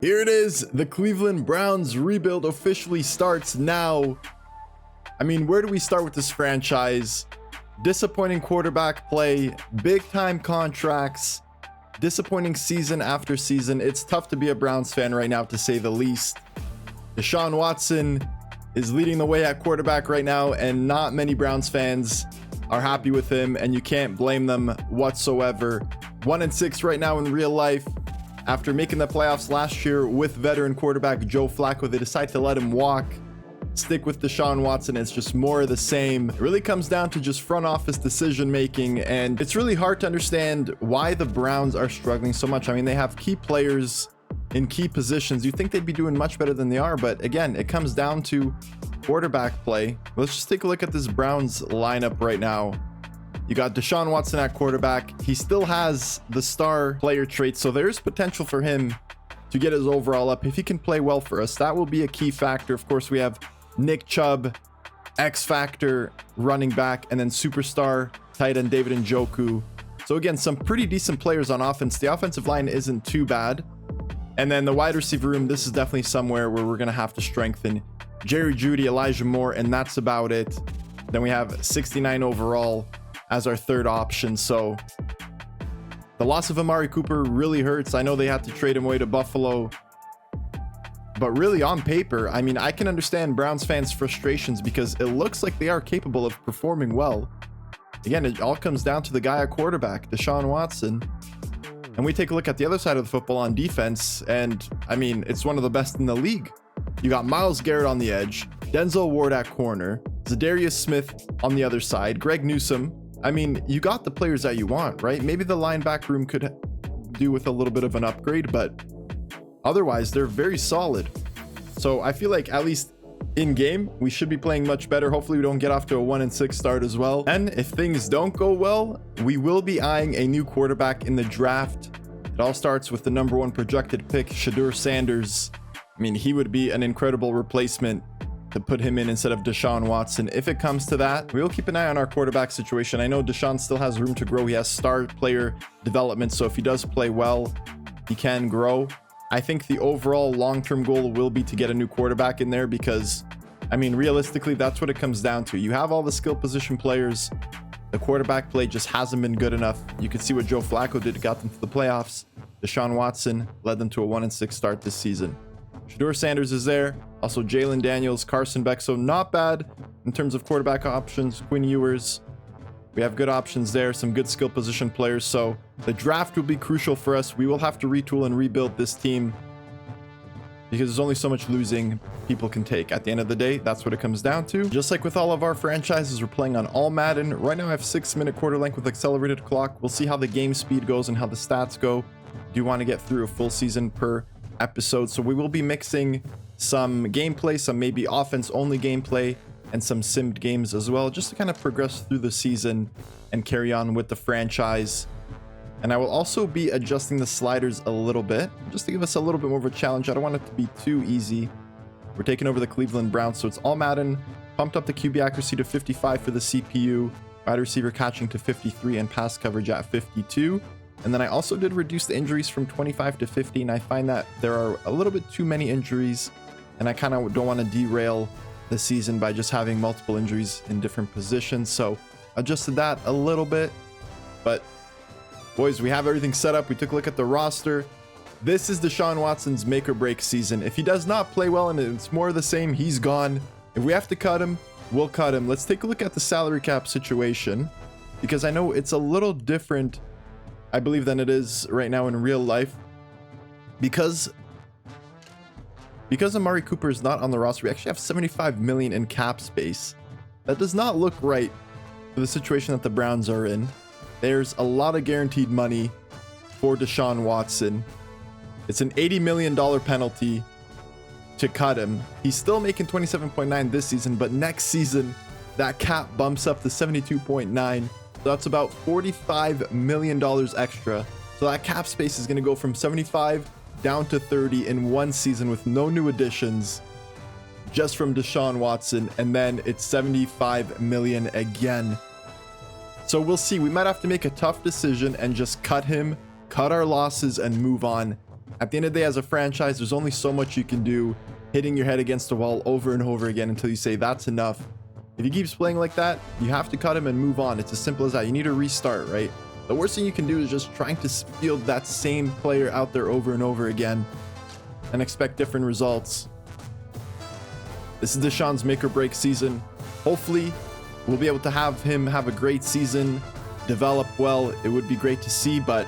Here it is. The Cleveland Browns rebuild officially starts now. I mean, where do we start with this franchise? Disappointing quarterback play, big time contracts, disappointing season after season. It's tough to be a Browns fan right now, to say the least. Deshaun Watson is leading the way at quarterback right now, and not many Browns fans are happy with him, and you can't blame them whatsoever. 1-6 right now in real life. After making the playoffs last year with veteran quarterback Joe Flacco, they decide to let him walk. Stick with Deshaun Watson. It's just more of the same. It really comes down to just front office decision making, and it's really hard to understand why the Browns are struggling so much. I mean, they have key players in key positions. You think they'd be doing much better than they are, but again, it comes down to quarterback play. Let's just take a look at this Browns lineup right now. You got Deshaun Watson at quarterback. He still has the star player trait, so there's potential for him to get his overall up if he can play well for us. That will be a key factor. Of course, we have Nick Chubb, X Factor running back, and then superstar tight end David Njoku. So again, some pretty decent players on offense. The offensive line isn't too bad. And then the wide receiver room, this is definitely somewhere where we're going to have to strengthen. Jerry Jeudy, Elijah Moore, and that's about it. Then we have 69 overall as our third option. So the loss of Amari Cooper really hurts. I know they had to trade him away to Buffalo, but really on paper, I mean, I can understand Browns fans' frustrations because it looks like they are capable of performing well. Again, it all comes down to the guy at quarterback, Deshaun Watson. And we take a look at the other side of the football on defense, and I mean, it's one of the best in the league. You got Myles Garrett on the edge, Denzel Ward at corner, Zadarius Smith on the other side, Greg Newsome. I mean, you got the players that you want, right? Maybe the linebacker room could do with a little bit of an upgrade, but otherwise, they're very solid. So I feel like at least in game, we should be playing much better. Hopefully we don't get off to a 1-6 start as well. And if things don't go well, we will be eyeing a new quarterback in the draft. It all starts with the #1 projected pick, Shedeur Sanders. I mean, he would be an incredible replacement to put him in instead of Deshaun Watson. If it comes to that, we will keep an eye on our quarterback situation. I know Deshaun still has room to grow. He has star player development, so if he does play well, he can grow. I think the overall long-term goal will be to get a new quarterback in there because, I mean, realistically, that's what it comes down to. You have all the skill position players. The quarterback play just hasn't been good enough. You can see what Joe Flacco did, got them to the playoffs. Deshaun Watson led them to a 1-6 start this season. Shedeur Sanders is there. Also Jalen Daniels, Carson Beck. So not bad in terms of quarterback options. Quinn Ewers. We have good options there. Some good skill position players. So the draft will be crucial for us. We will have to retool and rebuild this team because there's only so much losing people can take. At the end of the day, that's what it comes down to. Just like with all of our franchises, we're playing on all Madden. Right now I have 6-minute quarter length with accelerated clock. We'll see how the game speed goes and how the stats go. Do you want to get through a full season per episode? So we will be mixing some gameplay, some maybe offense only gameplay, and some simmed games as well, just to kind of progress through the season and carry on with the franchise. And I will also be adjusting the sliders a little bit just to give us a little bit more of a challenge. I don't want it to be too easy. We're taking over the Cleveland Browns, so it's all Madden. Pumped up the QB accuracy to 55 for the CPU, wide receiver catching to 53, and pass coverage at 52. And then I also did reduce the injuries from 25 to 50, and I find that there are a little bit too many injuries, and I kind of don't want to derail the season by just having multiple injuries in different positions. So adjusted that a little bit. But boys, we have everything set up. We took a look at the roster. This is Deshaun Watson's make or break season. If he does not play well and it's more of the same, he's gone. If we have to cut him, we'll cut him. Let's take a look at the salary cap situation, because I know it's a little different, I believe, than it is right now in real life. Because Amari Cooper is not on the roster, we actually have 75 million in cap space. That does not look right for the situation that the Browns are in. There's a lot of guaranteed money for Deshaun Watson. It's an $80 million penalty to cut him. He's still making 27.9 this season, but next season that cap bumps up to 72.9. So that's about $45 million extra. So that cap space is going to go from 75 down to 30 in one season with no new additions, just from Deshaun Watson, and then it's 75 million again. So we'll see. We might have to make a tough decision and just cut him, cut our losses, and move on. At the end of the day, as a franchise, there's only so much you can do, hitting your head against the wall over and over again until you say that's enough. If he keeps playing like that, you have to cut him and move on. It's as simple as that. You need to restart, right? The worst thing you can do is just trying to field that same player out there over and over again and expect different results. This is Deshaun's make or break season. Hopefully, we'll be able to have him have a great season, develop well. It would be great to see, but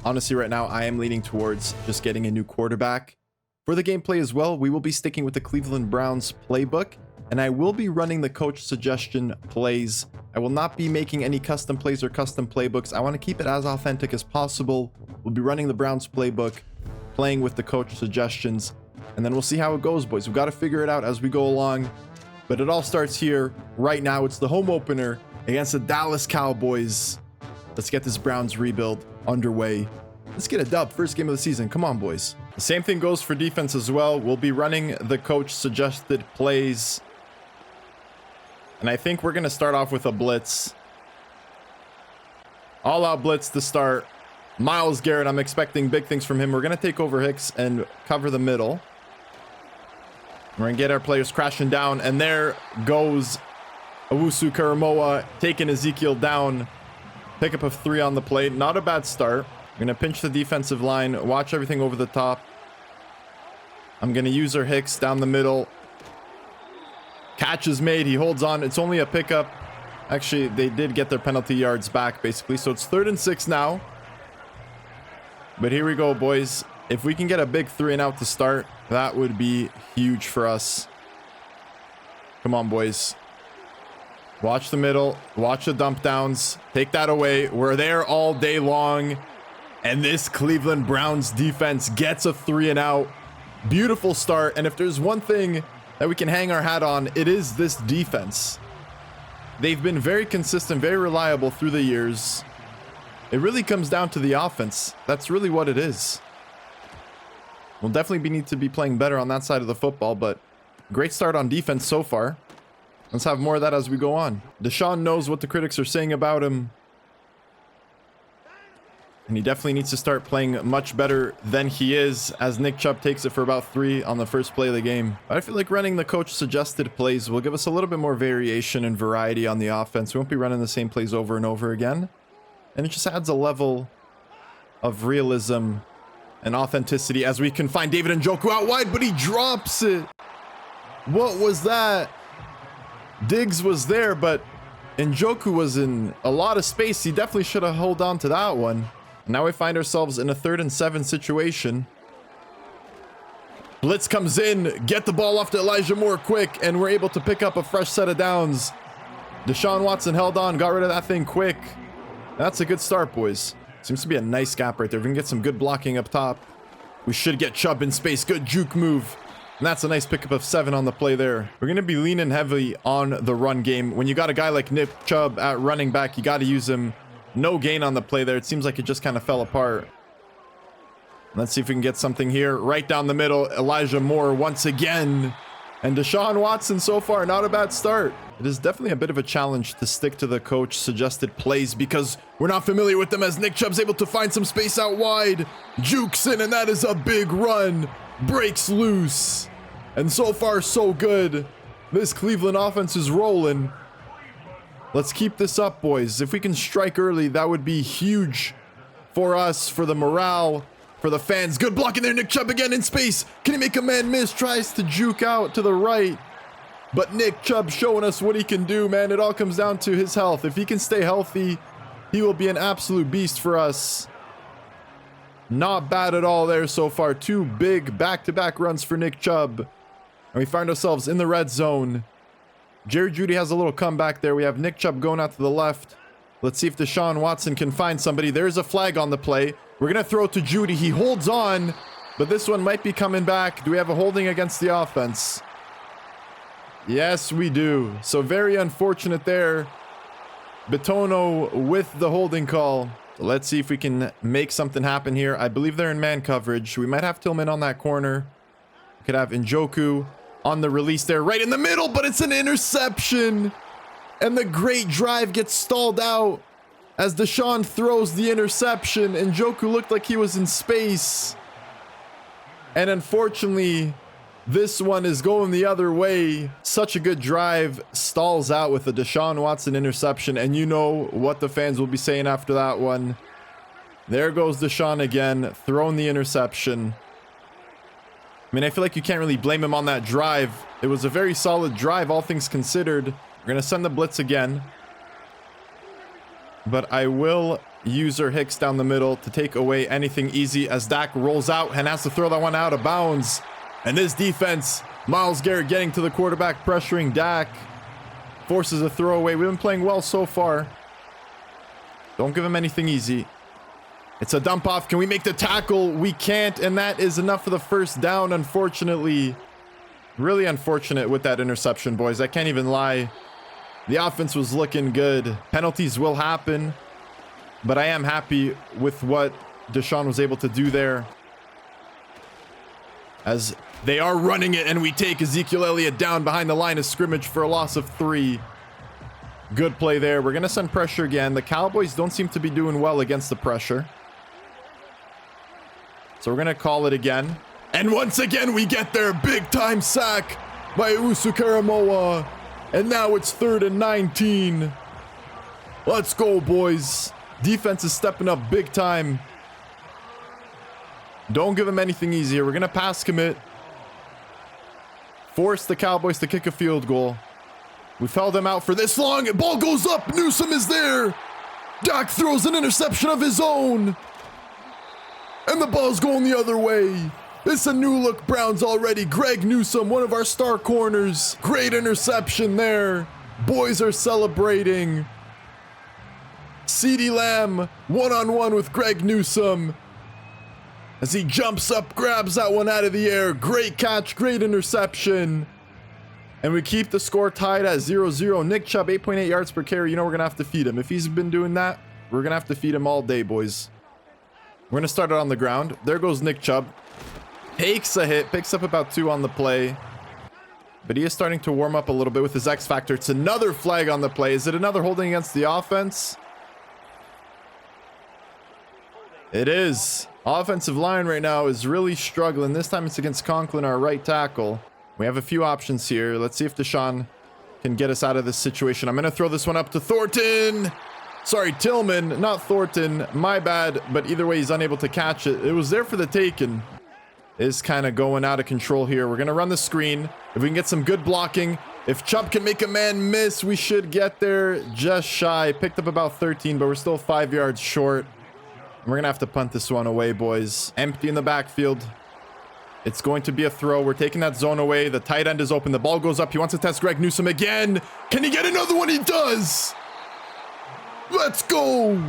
honestly, right now, I am leaning towards just getting a new quarterback. For the gameplay as well, we will be sticking with the Cleveland Browns playbook, and I will be running the coach suggestion plays. I will not be making any custom plays or custom playbooks. I want to keep it as authentic as possible. We'll be running the Browns playbook, playing with the coach suggestions, and then we'll see how it goes, boys. We've got to figure it out as we go along, but it all starts here right now. It's the home opener against the Dallas Cowboys. Let's get this Browns rebuild underway. Let's get a dub. First game of the season. Come on, boys. The same thing goes for defense as well. We'll be running the coach suggested plays. And I think we're going to start off with a blitz. All out blitz to start. Myles Garrett, I'm expecting big things from him. We're going to take over Hicks and cover the middle. We're going to get our players crashing down. And there goes Owusu Karamoa taking Ezekiel down. Pickup of 3 on the plate. Not a bad start. I'm going to pinch the defensive line. Watch everything over the top. I'm going to use our Hicks down the middle. Catch is made. He holds on. It's only a pickup. Actually, they did get their penalty yards back, basically. So it's 3rd and 6 now. But here we go, boys. If we can get a big 3 and out to start, that would be huge for us. Come on, boys. Watch the middle. Watch the dump downs. Take that away. We're there all day long. And this Cleveland Browns defense gets a 3 and out. Beautiful start. And if there's one thing that we can hang our hat on, it is this defense. They've been very consistent, very reliable through the years. It really comes down to the offense. That's really what it is. We'll definitely need to be playing better on that side of the football, but great start on defense so far. Let's have more of that as we go on. Deshaun knows what the critics are saying about him. And he definitely needs to start playing much better than he is, as Nick Chubb takes it for about 3 on the first play of the game. I feel like running the coach suggested plays will give us a little bit more variation and variety on the offense. We won't be running the same plays over and over again. And it just adds a level of realism and authenticity as we can find David Njoku out wide, but he drops it. What was that? Diggs was there, but Njoku was in a lot of space. He definitely should have held on to that one. Now we find ourselves in a 3rd and 7 situation. Blitz comes in, get the ball off to Elijah Moore quick, and we're able to pick up a fresh set of downs. Deshaun Watson held on, got rid of that thing quick. That's a good start, boys. Seems to be a nice gap right there. We can get some good blocking up top. We should get Chubb in space. Good juke move. And that's a nice pickup of 7 on the play there. We're going to be leaning heavily on the run game. When you got a guy like Nick Chubb at running back, you got to use him. No gain on the play there. It seems like it just kind of fell apart. Let's see if we can get something here. Right down the middle, Elijah Moore once again. And Deshaun Watson so far, not a bad start. It is definitely a bit of a challenge to stick to the coach suggested plays because we're not familiar with them, as Nick Chubb's able to find some space out wide. Jukes in, and that is a big run. Breaks loose. And so far, so good. This Cleveland offense is rolling. Let's keep this up, boys. If we can strike early, that would be huge for us, for the morale, for the fans. Good blocking there. Nick Chubb again in space. Can he make a man miss? Tries to juke out to the right. But Nick Chubb showing us what he can do, man. It all comes down to his health. If he can stay healthy, he will be an absolute beast for us. Not bad at all there so far. 2 big back-to-back runs for Nick Chubb. And we find ourselves in the red zone. Jerry Jeudy has a little comeback there. We have Nick Chubb going out to the left. Let's see if Deshaun Watson can find somebody. There's a flag on the play. We're going to throw it to Jeudy. He holds on, but this one might be coming back. Do we have a holding against the offense? Yes, we do. So very unfortunate there. Bitono with the holding call. Let's see if we can make something happen here. I believe they're in man coverage. We might have Tillman on that corner. We could have Njoku on the release there, right in the middle, but it's an interception. And the great drive gets stalled out as Deshaun throws the interception. Njoku looked like he was in space. And unfortunately, this one is going the other way. Such a good drive stalls out with a Deshaun Watson interception. And you know what the fans will be saying after that one. There goes Deshaun again, throwing the interception. I mean, I feel like you can't really blame him on that drive. It was a very solid drive, all things considered. We're going to send the blitz again. But I will use our Hicks down the middle to take away anything easy as Dak rolls out and has to throw that one out of bounds. And this defense, Myles Garrett getting to the quarterback, pressuring Dak. Forces a throwaway. We've been playing well so far. Don't give him anything easy. It's a dump off. Can we make the tackle? We can't, and that is enough for the first down, unfortunately. Really unfortunate with that interception, boys. I can't even lie. The offense was looking good. Penalties will happen, but I am happy with what Deshaun was able to do there. As they are running it, and we take Ezekiel Elliott down behind the line of scrimmage for a loss of 3. Good play there. We're going to send pressure again. The Cowboys don't seem to be doing well against the pressure. So we're going to call it again. And once again, we get their big time sack by Usu Karamoa. And now it's 3rd and 19. Let's go, boys. Defense is stepping up big time. Don't give them anything easier. We're going to pass commit. Force the Cowboys to kick a field goal. We've held them out for this long. Ball goes up. Newsome is there. Dak throws an interception of his own. And the ball's going the other way. It's a new look Browns already. Greg Newsome, one of our star corners. Great interception there. Boys are celebrating. CeeDee Lamb, one-on-one with Greg Newsome. As he jumps up, grabs that one out of the air. Great catch, great interception. And we keep the score tied at 0-0. Nick Chubb, 8.8 yards per carry. You know we're going to have to feed him. If he's been doing that, we're going to have to feed him all day, boys. We're going to start it on the ground. There goes Nick Chubb. Takes a hit, picks up about 2 on the play. But he is starting to warm up a little bit with his X Factor. It's another flag on the play. Is it another holding against the offense? It is. Offensive line right now is really struggling. This time it's against Conklin, our right tackle. We have a few options here. Let's see if Deshaun can get us out of this situation. I'm going to throw this one up to Thornton. Sorry, Tillman, not Thornton. My bad, but either way, he's unable to catch it. It was there for the taking. Is kind of going out of control here. We're going to run the screen. If we can get some good blocking, if Chubb can make a man miss, we should get there just shy. Picked up about 13, but we're still 5 yards short. We're going to have to punt this one away, boys. Empty in the backfield. It's going to be a throw. We're taking that zone away. The tight end is open. The ball goes up. He wants to test Greg Newsome again. Can he get another one? He does. Let's go.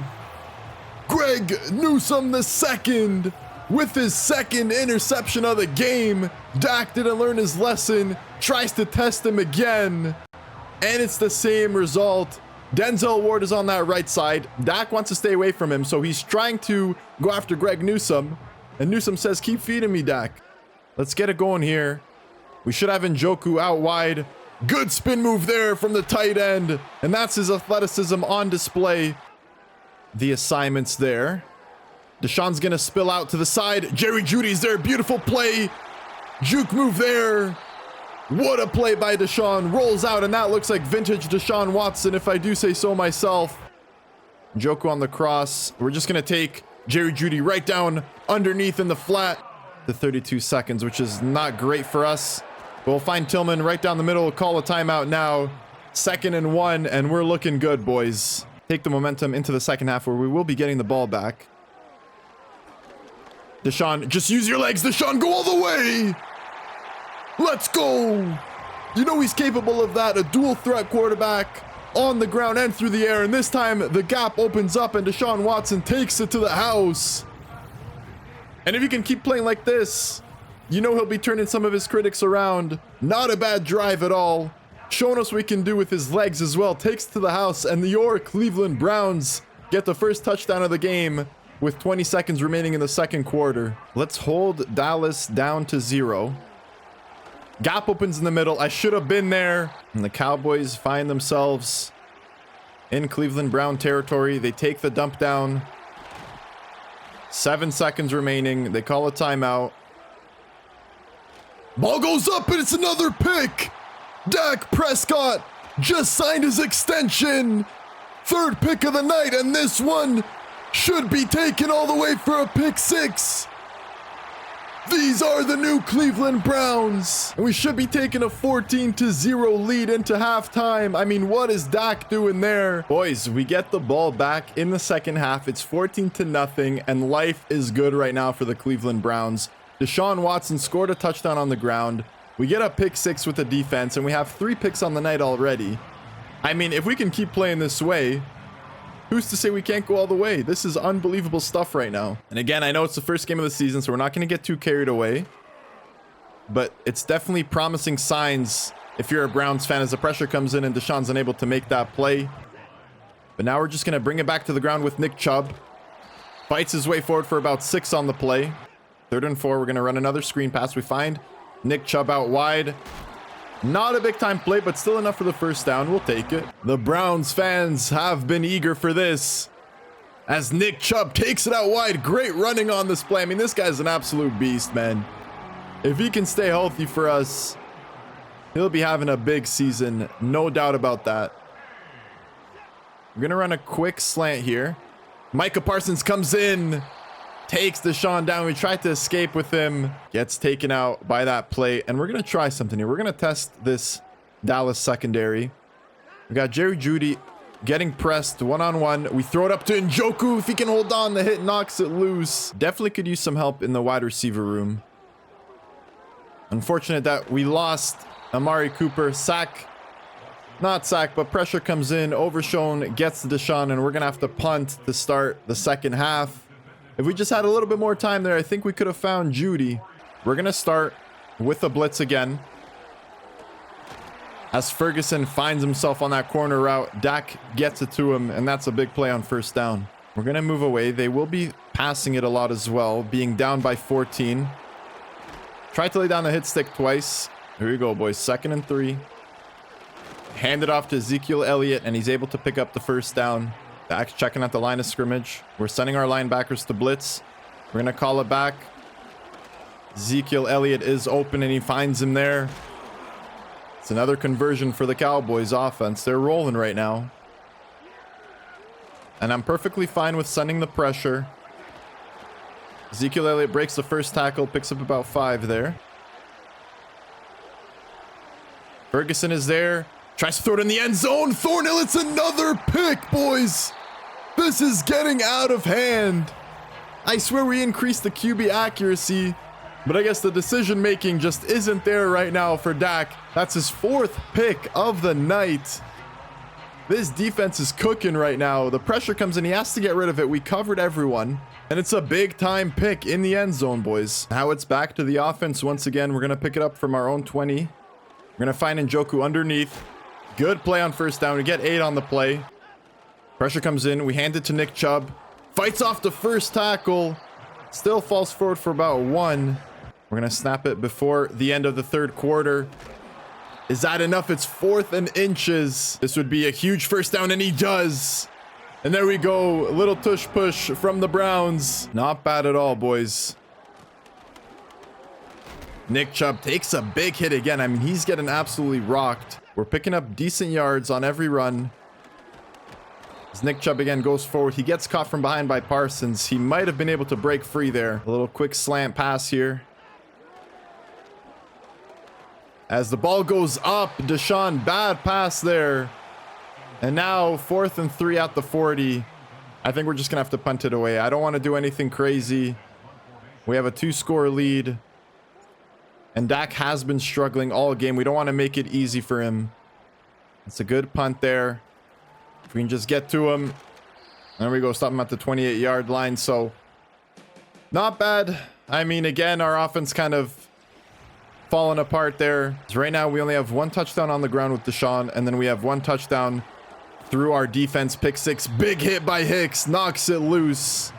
Greg Newsome the second with his second interception of the game. Dak didn't learn his lesson. Tries to test him again. And it's the same result. Denzel Ward is on that right side. Dak wants to stay away from him, so he's trying to go after Greg Newsome. And Newsome says, keep feeding me, Dak. Let's get it going here. We should have Njoku out wide. Good spin move there from the tight end. And that's his athleticism on display. The assignments there. Deshaun's going to spill out to the side. Jerry Jeudy's there. Beautiful play. Juke move there. What a play by Deshaun. Rolls out, and that looks like vintage Deshaun Watson, if I do say so myself. Njoku on the cross. We're just going to take Jerry Jeudy right down underneath in the flat. The 32 seconds, which is not great for us. We'll find Tillman right down the middle. We'll call a timeout now. 2nd and 1, and we're looking good, boys. Take the momentum into the second half where we will be getting the ball back. Deshaun, just use your legs. Deshaun, go all the way. Let's go. You know he's capable of that. A dual threat quarterback on the ground and through the air. And this time the gap opens up and Deshaun Watson takes it to the house. And if he can keep playing like this, you know he'll be turning some of his critics around. Not a bad drive at all. Showing us what we can do with his legs as well. Takes to the house, and your Cleveland Browns get the first touchdown of the game with 20 seconds remaining in the second quarter. Let's hold Dallas down to 0. Gap opens in the middle. I should have been there. And the Cowboys find themselves in Cleveland Brown territory. They take the dump down. 7 seconds remaining. They call a timeout. Ball goes up and it's another pick. Dak Prescott just signed his extension. Third pick of the night, and this one should be taken all the way for a pick six. These are the new Cleveland Browns. And we should be taking a 14-0 lead into halftime. I mean, what is Dak doing there? Boys, we get the ball back in the second half. It's 14-0, and life is good right now for the Cleveland Browns. Deshaun Watson scored a touchdown on the ground. We get a pick six with the defense, and we have 3 picks on the night already. I mean, if we can keep playing this way, who's to say we can't go all the way? This is unbelievable stuff right now. And again, I know it's the first game of the season, so we're not going to get too carried away. But it's definitely promising signs if you're a Browns fan as the pressure comes in and Deshaun's unable to make that play. But now we're just going to bring it back to the ground with Nick Chubb. Fights his way forward for about 6 on the play. 3rd and 4, we're going to run another screen pass. We find Nick Chubb out wide. Not a big time play, but still enough for the first down. We'll take it. The Browns fans have been eager for this as Nick Chubb takes it out wide. Great running on this play. I mean, this guy's an absolute beast, man. If he can stay healthy for us, he'll be having a big season. No doubt about that. We're going to run a quick slant here. Micah Parsons comes in. Takes Deshaun down. We tried to escape with him. Gets taken out by that play. And we're going to try something here. We're going to test this Dallas secondary. We got Jerry Jeudy getting pressed one-on-one. We throw it up to Njoku. If he can hold on, the hit knocks it loose. Definitely could use some help in the wide receiver room. Unfortunate that we lost Amari Cooper. Sack. Not sack, but pressure comes in. Overshown gets to Deshaun. And we're going to have to punt to start the second half. If we just had a little bit more time there, I think we could have found Jeudy. We're going to start with the blitz again. As Ferguson finds himself on that corner route, Dak gets it to him, and that's a big play on first down. We're going to move away. They will be passing it a lot as well, being down by 14. Tried to lay down the hit stick twice. Here we go, boys. 2nd and 3. Hand it off to Ezekiel Elliott, and he's able to pick up the first down. Dak's checking at the line of scrimmage. We're sending our linebackers to blitz. We're going to call it back. Ezekiel Elliott is open, and he finds him there. It's another conversion for the Cowboys offense. They're rolling right now. And I'm perfectly fine with sending the pressure. Ezekiel Elliott breaks the first tackle, picks up about 5 there. Ferguson is there. Tries to throw it in the end zone. Thornhill, it's another pick, boys. This is getting out of hand. I swear we increased the QB accuracy, but I guess the decision making just isn't there right now for Dak. That's his 4th pick of the night. This defense is cooking right now. The pressure comes in. He has to get rid of it. We covered everyone, and it's a big time pick in the end zone, boys. Now it's back to the offense once again. We're going to pick it up from our own 20. We're going to find Njoku underneath. Good play on first down. We get 8 on the play. Pressure comes in. We hand it to Nick Chubb. Fights off the first tackle. Still falls forward for about 1. We're going to snap it before the end of the 3rd quarter. Is that enough? It's 4th and inches. This would be a huge first down, and he does. And there we go. A little tush push from the Browns. Not bad at all, boys. Nick Chubb takes a big hit again. I mean, he's getting absolutely rocked. We're picking up decent yards on every run. As Nick Chubb again goes forward, he gets caught from behind by Parsons. He might have been able to break free there. A little quick slant pass here. As the ball goes up, Deshaun, bad pass there. And now 4th and 3 at the 40. I think we're just going to have to punt it away. I don't want to do anything crazy. We have a 2-score lead. And Dak has been struggling all game. We don't want to make it easy for him. It's a good punt there. If we can just get to him. There we go. Stop him at the 28-yard line. So, not bad. I mean, again, our offense kind of falling apart there. So right now, we only have 1 touchdown on the ground with Deshaun. And then we have 1 touchdown through our defense. Pick 6. Big hit by Hicks. Knocks it loose.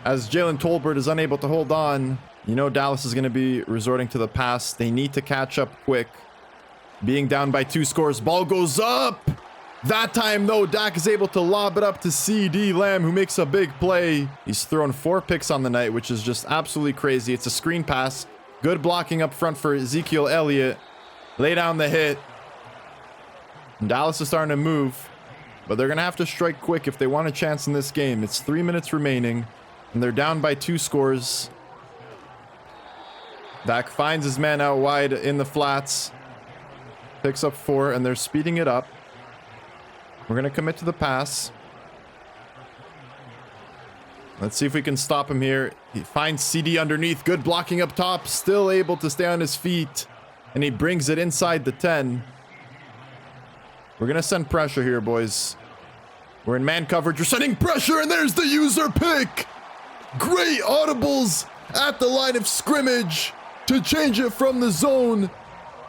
As Jalen Tolbert is unable to hold on. You know Dallas is going to be resorting to the pass. They need to catch up quick. Being down by 2 scores. Ball goes up. That time, though, Dak is able to lob it up to CeeDee Lamb, who makes a big play. He's thrown 4 picks on the night, which is just absolutely crazy. It's a screen pass. Good blocking up front for Ezekiel Elliott. Lay down the hit. And Dallas is starting to move, but they're going to have to strike quick if they want a chance in this game. It's 3 minutes remaining, and they're down by 2 scores. Dak finds his man out wide in the flats. Picks up 4, and they're speeding it up. We're going to commit to the pass. Let's see if we can stop him here. He finds CD underneath. Good blocking up top. Still able to stay on his feet. And he brings it inside the 10. We're going to send pressure here, boys. We're in man coverage. We're sending pressure, and there's the user pick. Great audibles at the line of scrimmage to change it from the zone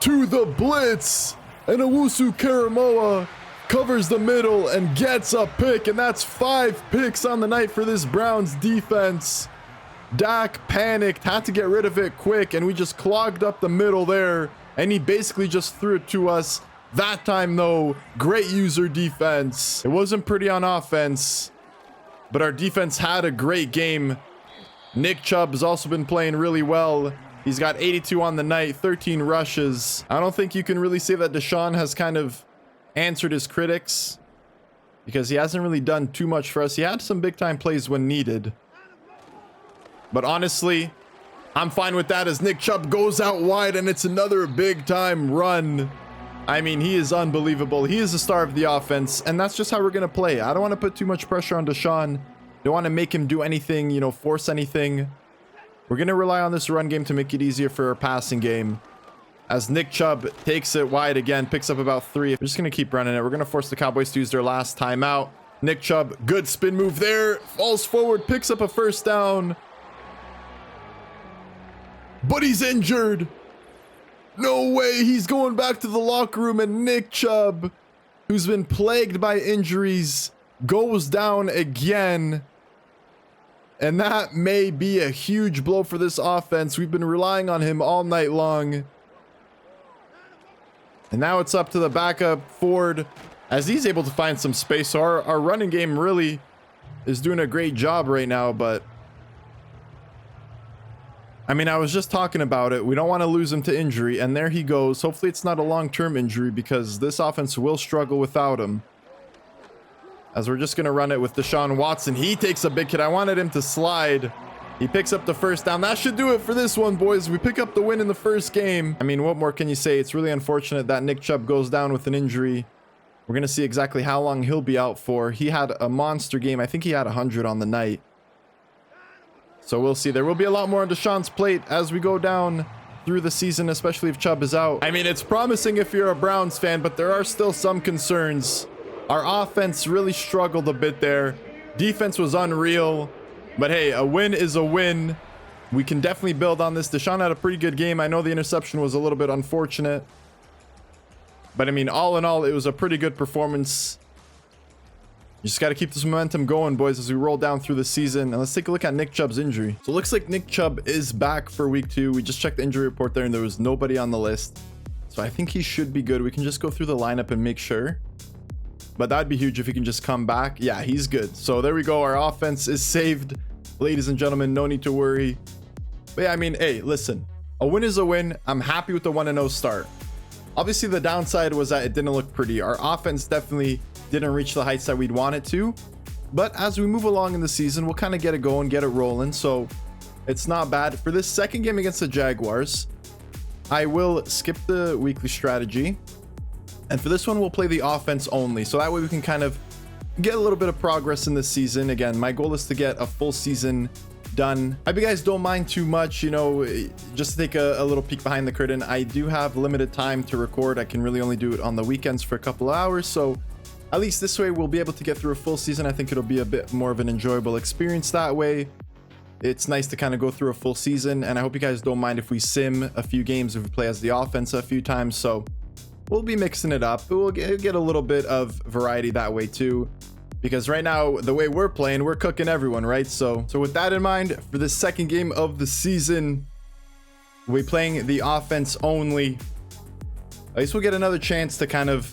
to the blitz. And Owusu Karamoa covers the middle and gets a pick, and that's 5 picks on the night for this Browns defense. Dak panicked, had to get rid of it quick, and we just clogged up the middle there, and he basically just threw it to us. That time, though, great user defense. It wasn't pretty on offense, but our defense had a great game. Nick Chubb has also been playing really well. He's got 82 on the night, 13 rushes. I don't think you can really say that Deshaun has kind of answered his critics, because he hasn't really done too much for us. He had some big time plays when needed, but honestly, I'm fine with that as Nick Chubb goes out wide and it's another big time run. I mean, he is unbelievable. He is the star of the offense, and that's just how we're gonna play. I don't want to put too much pressure on Deshaun. Don't want to make him do anything, you know, force anything. We're gonna rely on this run game to make it easier for our passing game. As Nick Chubb takes it wide again, picks up about 3. We're just going to keep running it. We're going to force the Cowboys to use their last timeout. Nick Chubb, good spin move there. Falls forward, picks up a first down. But he's injured. No way. He's going back to the locker room, and Nick Chubb, who's been plagued by injuries, goes down again. And that may be a huge blow for this offense. We've been relying on him all night long. And now it's up to the backup Ford as he's able to find some space. So our running game really is doing a great job right now. But I mean, I was just talking about it. We don't want to lose him to injury. And there he goes. Hopefully it's not a long-term injury, because this offense will struggle without him. As we're just going to run it with Deshaun Watson. He takes a big hit. I wanted him to slide. He picks up the first down. That should do it for this one, boys. We pick up the win in the first game. I mean, what more can you say? It's really unfortunate that Nick Chubb goes down with an injury. We're going to see exactly how long he'll be out for. He had a monster game. I think he had 100 on the night. So we'll see. There will be a lot more on Deshaun's plate as we go down through the season, especially if Chubb is out. I mean, it's promising if you're a Browns fan, but there are still some concerns. Our offense really struggled a bit there. Defense was unreal. But hey, a win is a win. We can definitely build on this. Deshaun had a pretty good game. I know the interception was a little bit unfortunate, but I mean, all in all, it was a pretty good performance. You just got to keep this momentum going, boys, as we roll down through the season. And let's take a look at Nick Chubb's injury. So it looks like Nick Chubb is back for week 2. We just checked the injury report there, and there was nobody on the list. So I think he should be good. We can just go through the lineup and make sure. But that'd be huge if he can just come back. Yeah, he's good. So there we go. Our offense is saved, ladies and gentlemen. No need to worry. But yeah, I mean, hey, listen. A win is a win. I'm happy with the 1-0 start. Obviously, the downside was that it didn't look pretty. Our offense definitely didn't reach the heights that we'd want it to. But as we move along in the season, we'll kind of get it going, get it rolling. So it's not bad. For this second game against the Jaguars, I will skip the weekly strategy. And for this one, we'll play the offense only. So that way we can kind of get a little bit of progress in this season. Again, my goal is to get a full season done. I hope you guys don't mind too much, you know, just to take a little peek behind the curtain. I do have limited time to record. I can really only do it on the weekends for a couple of hours. So at least this way we'll be able to get through a full season. I think it'll be a bit more of an enjoyable experience that way. It's nice to kind of go through a full season. And I hope you guys don't mind if we sim a few games, if we play as the offense a few times. So we'll be mixing it up. We'll get a little bit of variety that way too, because right now, the way we're playing, we're cooking everyone, right? So with that in mind, for the second game of the season, we're playing the offense only. At least we'll get another chance to kind of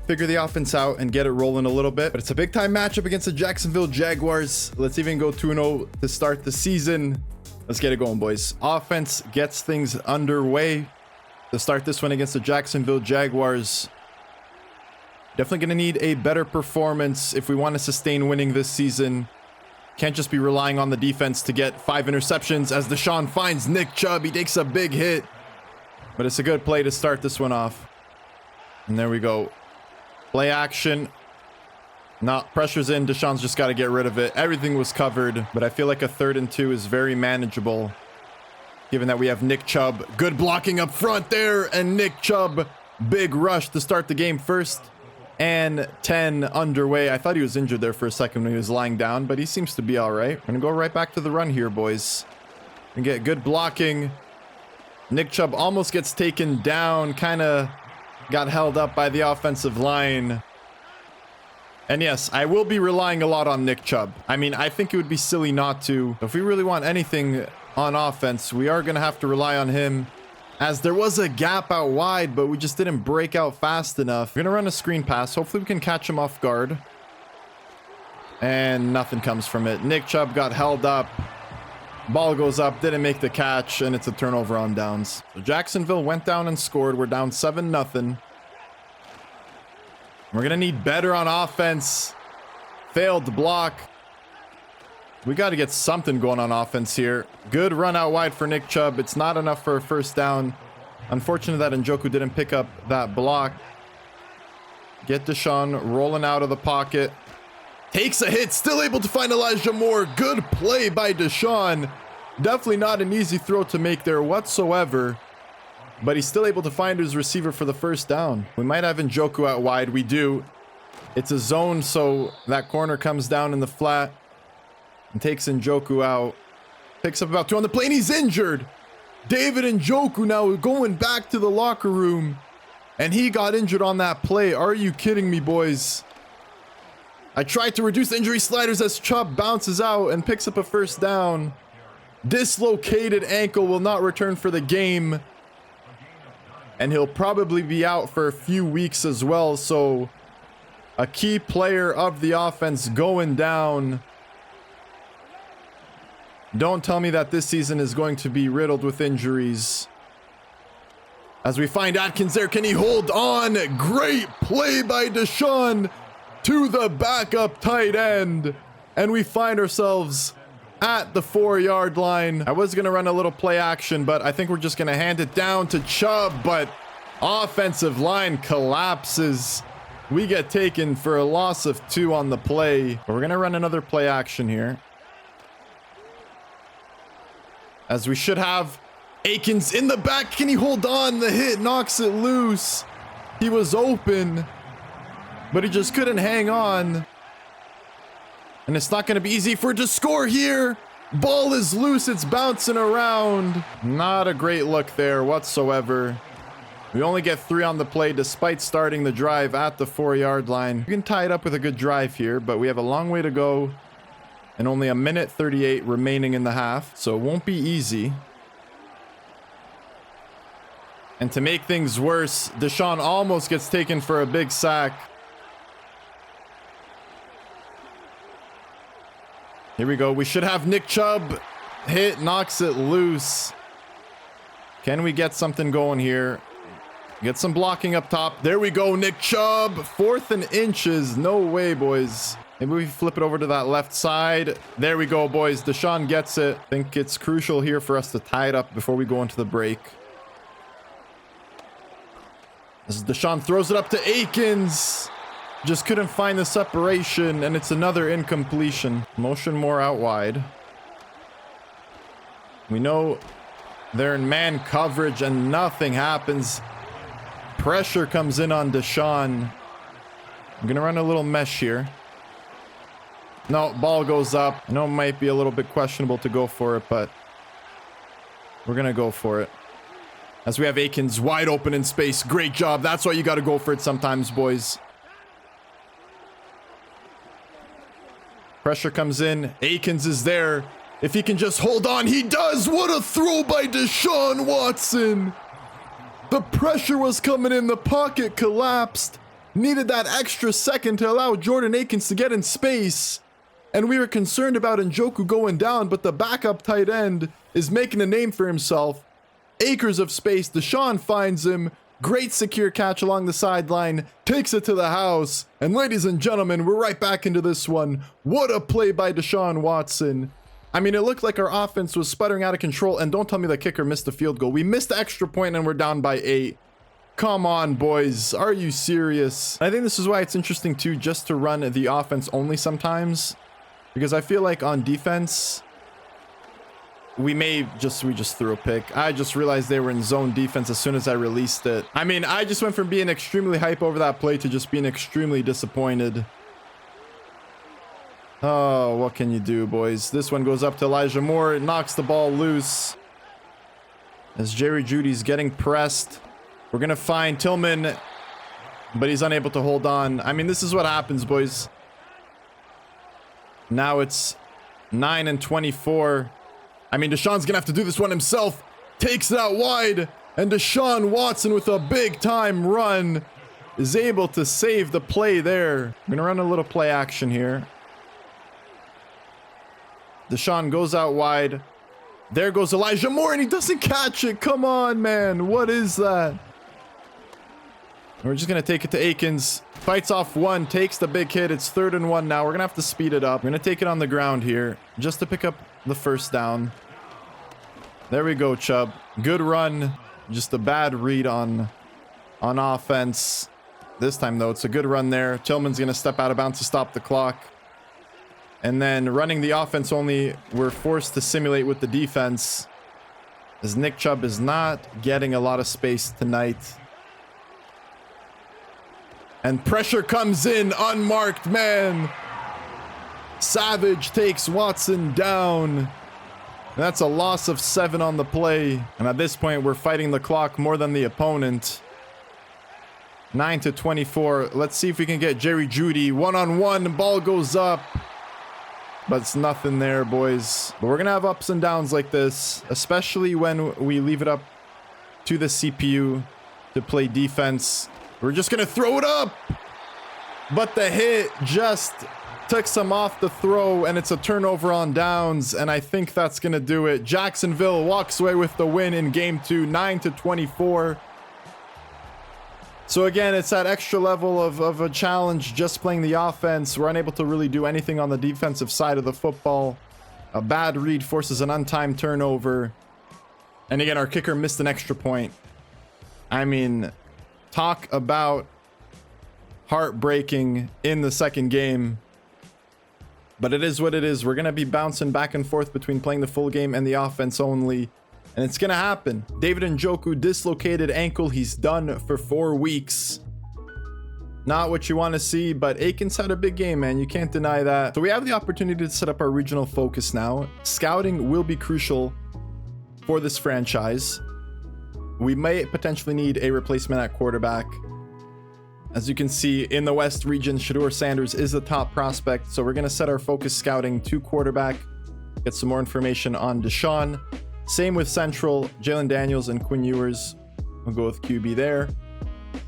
figure the offense out and get it rolling a little bit. But it's a big time matchup against the Jacksonville Jaguars. Let's even go 2-0 to start the season. Let's get it going, boys. Offense gets things underway to start this one against the Jacksonville Jaguars. Definitely going to need a better performance if we want to sustain winning this season. Can't just be relying on the defense to get 5 interceptions as Deshaun finds Nick Chubb. He takes a big hit, but it's a good play to start this one off. And there we go. Play action. No, pressure's in. Deshaun's just got to get rid of it. Everything was covered, but I feel like a 3rd and 2 is very manageable, given that we have Nick Chubb. Good blocking up front there, and Nick Chubb, big rush to start the game. 1st and 10 underway. I thought he was injured there for a second when he was lying down, but he seems to be all right. We're going to go right back to the run here, boys. And get good blocking. Nick Chubb almost gets taken down, kind of got held up by the offensive line. And yes, I will be relying a lot on Nick Chubb. I mean, I think it would be silly not to. If we really want anything on offense, we are going to have to rely on him, as there was a gap out wide, but we just didn't break out fast enough. We're going to run a screen pass. Hopefully we can catch him off guard. And nothing comes from it. Nick Chubb got held up. Ball goes up, didn't make the catch, and it's a turnover on downs. So Jacksonville went down and scored. We're down 7-0. We're going to need better on offense. Failed block. We got to get something going on offense here. Good run out wide for Nick Chubb. It's not enough for a 1st down. Unfortunate that Njoku didn't pick up that block. Get Deshaun rolling out of the pocket. Takes a hit. Still able to find Elijah Moore. Good play by Deshaun. Definitely not an easy throw to make there whatsoever, but he's still able to find his receiver for the 1st down. We might have Njoku out wide. We do. It's a zone, so that corner comes down in the flat and takes Njoku out. Picks up about 2 on the play, and he's injured. David Njoku now going back to the locker room, and he got injured on that play. Are you kidding me, boys? I tried to reduce injury sliders as Chubb bounces out and picks up a 1st down. Dislocated ankle, will not return for the game, and he'll probably be out for a few weeks as well. So a key player of the offense going down. Don't tell me that this season is going to be riddled with injuries. As we find Atkins there, can he hold on? Great play by Deshaun to the backup tight end. And we find ourselves at the 4-yard line. I was going to run a little play action, but I think we're just going to hand it down to Chubb, but offensive line collapses. We get taken for a loss of 2 on the play. But we're going to run another play action here, as we should have Akins in the back. Can he hold on? The hit knocks it loose. He was open, but he just couldn't hang on. And it's not going to be easy for it to score here. Ball is loose. It's bouncing around. Not a great look there whatsoever. We only get 3 on the play despite starting the drive at the 4-yard line. We can tie it up with a good drive here, but we have a long way to go and only 1:38 remaining in the half, so it won't be easy. And to make things worse, Deshaun almost gets taken for a big sack. Here we go. We should have Nick Chubb. Hit, knocks it loose. Can we get something going here? Get some blocking up top. There we go. Nick Chubb. 4th and inches. No way, boys. Maybe we flip it over to that left side. There we go, boys. Deshaun gets it. I think it's crucial here for us to tie it up before we go into the break. As Deshaun throws it up to Akins. Just couldn't find the separation, and it's another incompletion. Motion more out wide. We know they're in man coverage, and nothing happens. Pressure comes in on Deshaun. I'm going to run a little mesh here. No, ball goes up. I know it might be a little bit questionable to go for it, but we're going to go for it. As we have Akins wide open in space. Great job. That's why you got to go for it sometimes, boys. Pressure comes in. Akins is there. If he can just hold on, he does. What a throw by Deshaun Watson. The pressure was coming in. The pocket collapsed. Needed that extra second to allow Jordan Akins to get in space. And we were concerned about Njoku going down, but the backup tight end is making a name for himself. Acres of space. Deshaun finds him. Great secure catch along the sideline. Takes it to the house. And ladies and gentlemen, we're right back into this one. What a play by Deshaun Watson. I mean, it looked like our offense was sputtering out of control. And don't tell me the kicker missed the field goal. We missed the extra point and we're down by 8. Come on, boys. Are you serious? I think this is why it's interesting, too, just to run the offense only sometimes. Because I feel like on defense, we just threw a pick. I just realized they were in zone defense as soon as I released it. I mean, I just went from being extremely hype over that play to just being extremely disappointed. Oh, what can you do, boys? This one goes up to Elijah Moore. It knocks the ball loose. As Jerry Jeudy's getting pressed. We're going to find Tillman, but he's unable to hold on. I mean, this is what happens, boys. Now it's 9 and 24. I mean, Deshaun's going to have to do this one himself. Takes it out wide. And Deshaun Watson with a big time run is able to save the play there. We're going to run a little play action here. Deshaun goes out wide. There goes Elijah Moore and he doesn't catch it. Come on, man. What is that? We're just going to take it to Akins. Fights off one, takes the big hit. It's 3rd and 1 now. We're going to have to speed it up. We're going to take it on the ground here just to pick up the first down. There we go, Chubb. Good run. Just a bad read on offense. This time, though, it's a good run there. Tillman's going to step out of bounds to stop the clock. And then running the offense only, we're forced to simulate with the defense. As Nick Chubb is not getting a lot of space tonight. And pressure comes in, unmarked, man. Savage takes Watson down. And that's a loss of 7 on the play. And at this point, we're fighting the clock more than the opponent. 9 to 24. Let's see if we can get Jerry Jeudy. 1-on-1, ball goes up. But it's nothing there, boys. But we're going to have ups and downs like this, especially when we leave it up to the CPU to play defense. We're just going to throw it up. But the hit just took some off the throw, and it's a turnover on downs. And I think that's going to do it. Jacksonville walks away with the win in game 2, 9 to 24. So again, it's that extra level of a challenge just playing the offense. We're unable to really do anything on the defensive side of the football. A bad read forces an untimed turnover. And again, our kicker missed an extra point. I mean, talk about heartbreaking in the second game. But it is what it is. We're going to be bouncing back and forth between playing the full game and the offense only. And it's going to happen. David Njoku dislocated ankle. He's done for 4 weeks. Not what you want to see, but Akins had a big game, man. You can't deny that. So we have the opportunity to set up our regional focus now. Scouting will be crucial for this franchise. We may potentially need a replacement at quarterback. As you can see, in the West region, Shedeur Sanders is the top prospect. So we're going to set our focus scouting to quarterback. Get some more information on Deshaun. Same with Central, Jalen Daniels and Quinn Ewers. We'll go with QB there.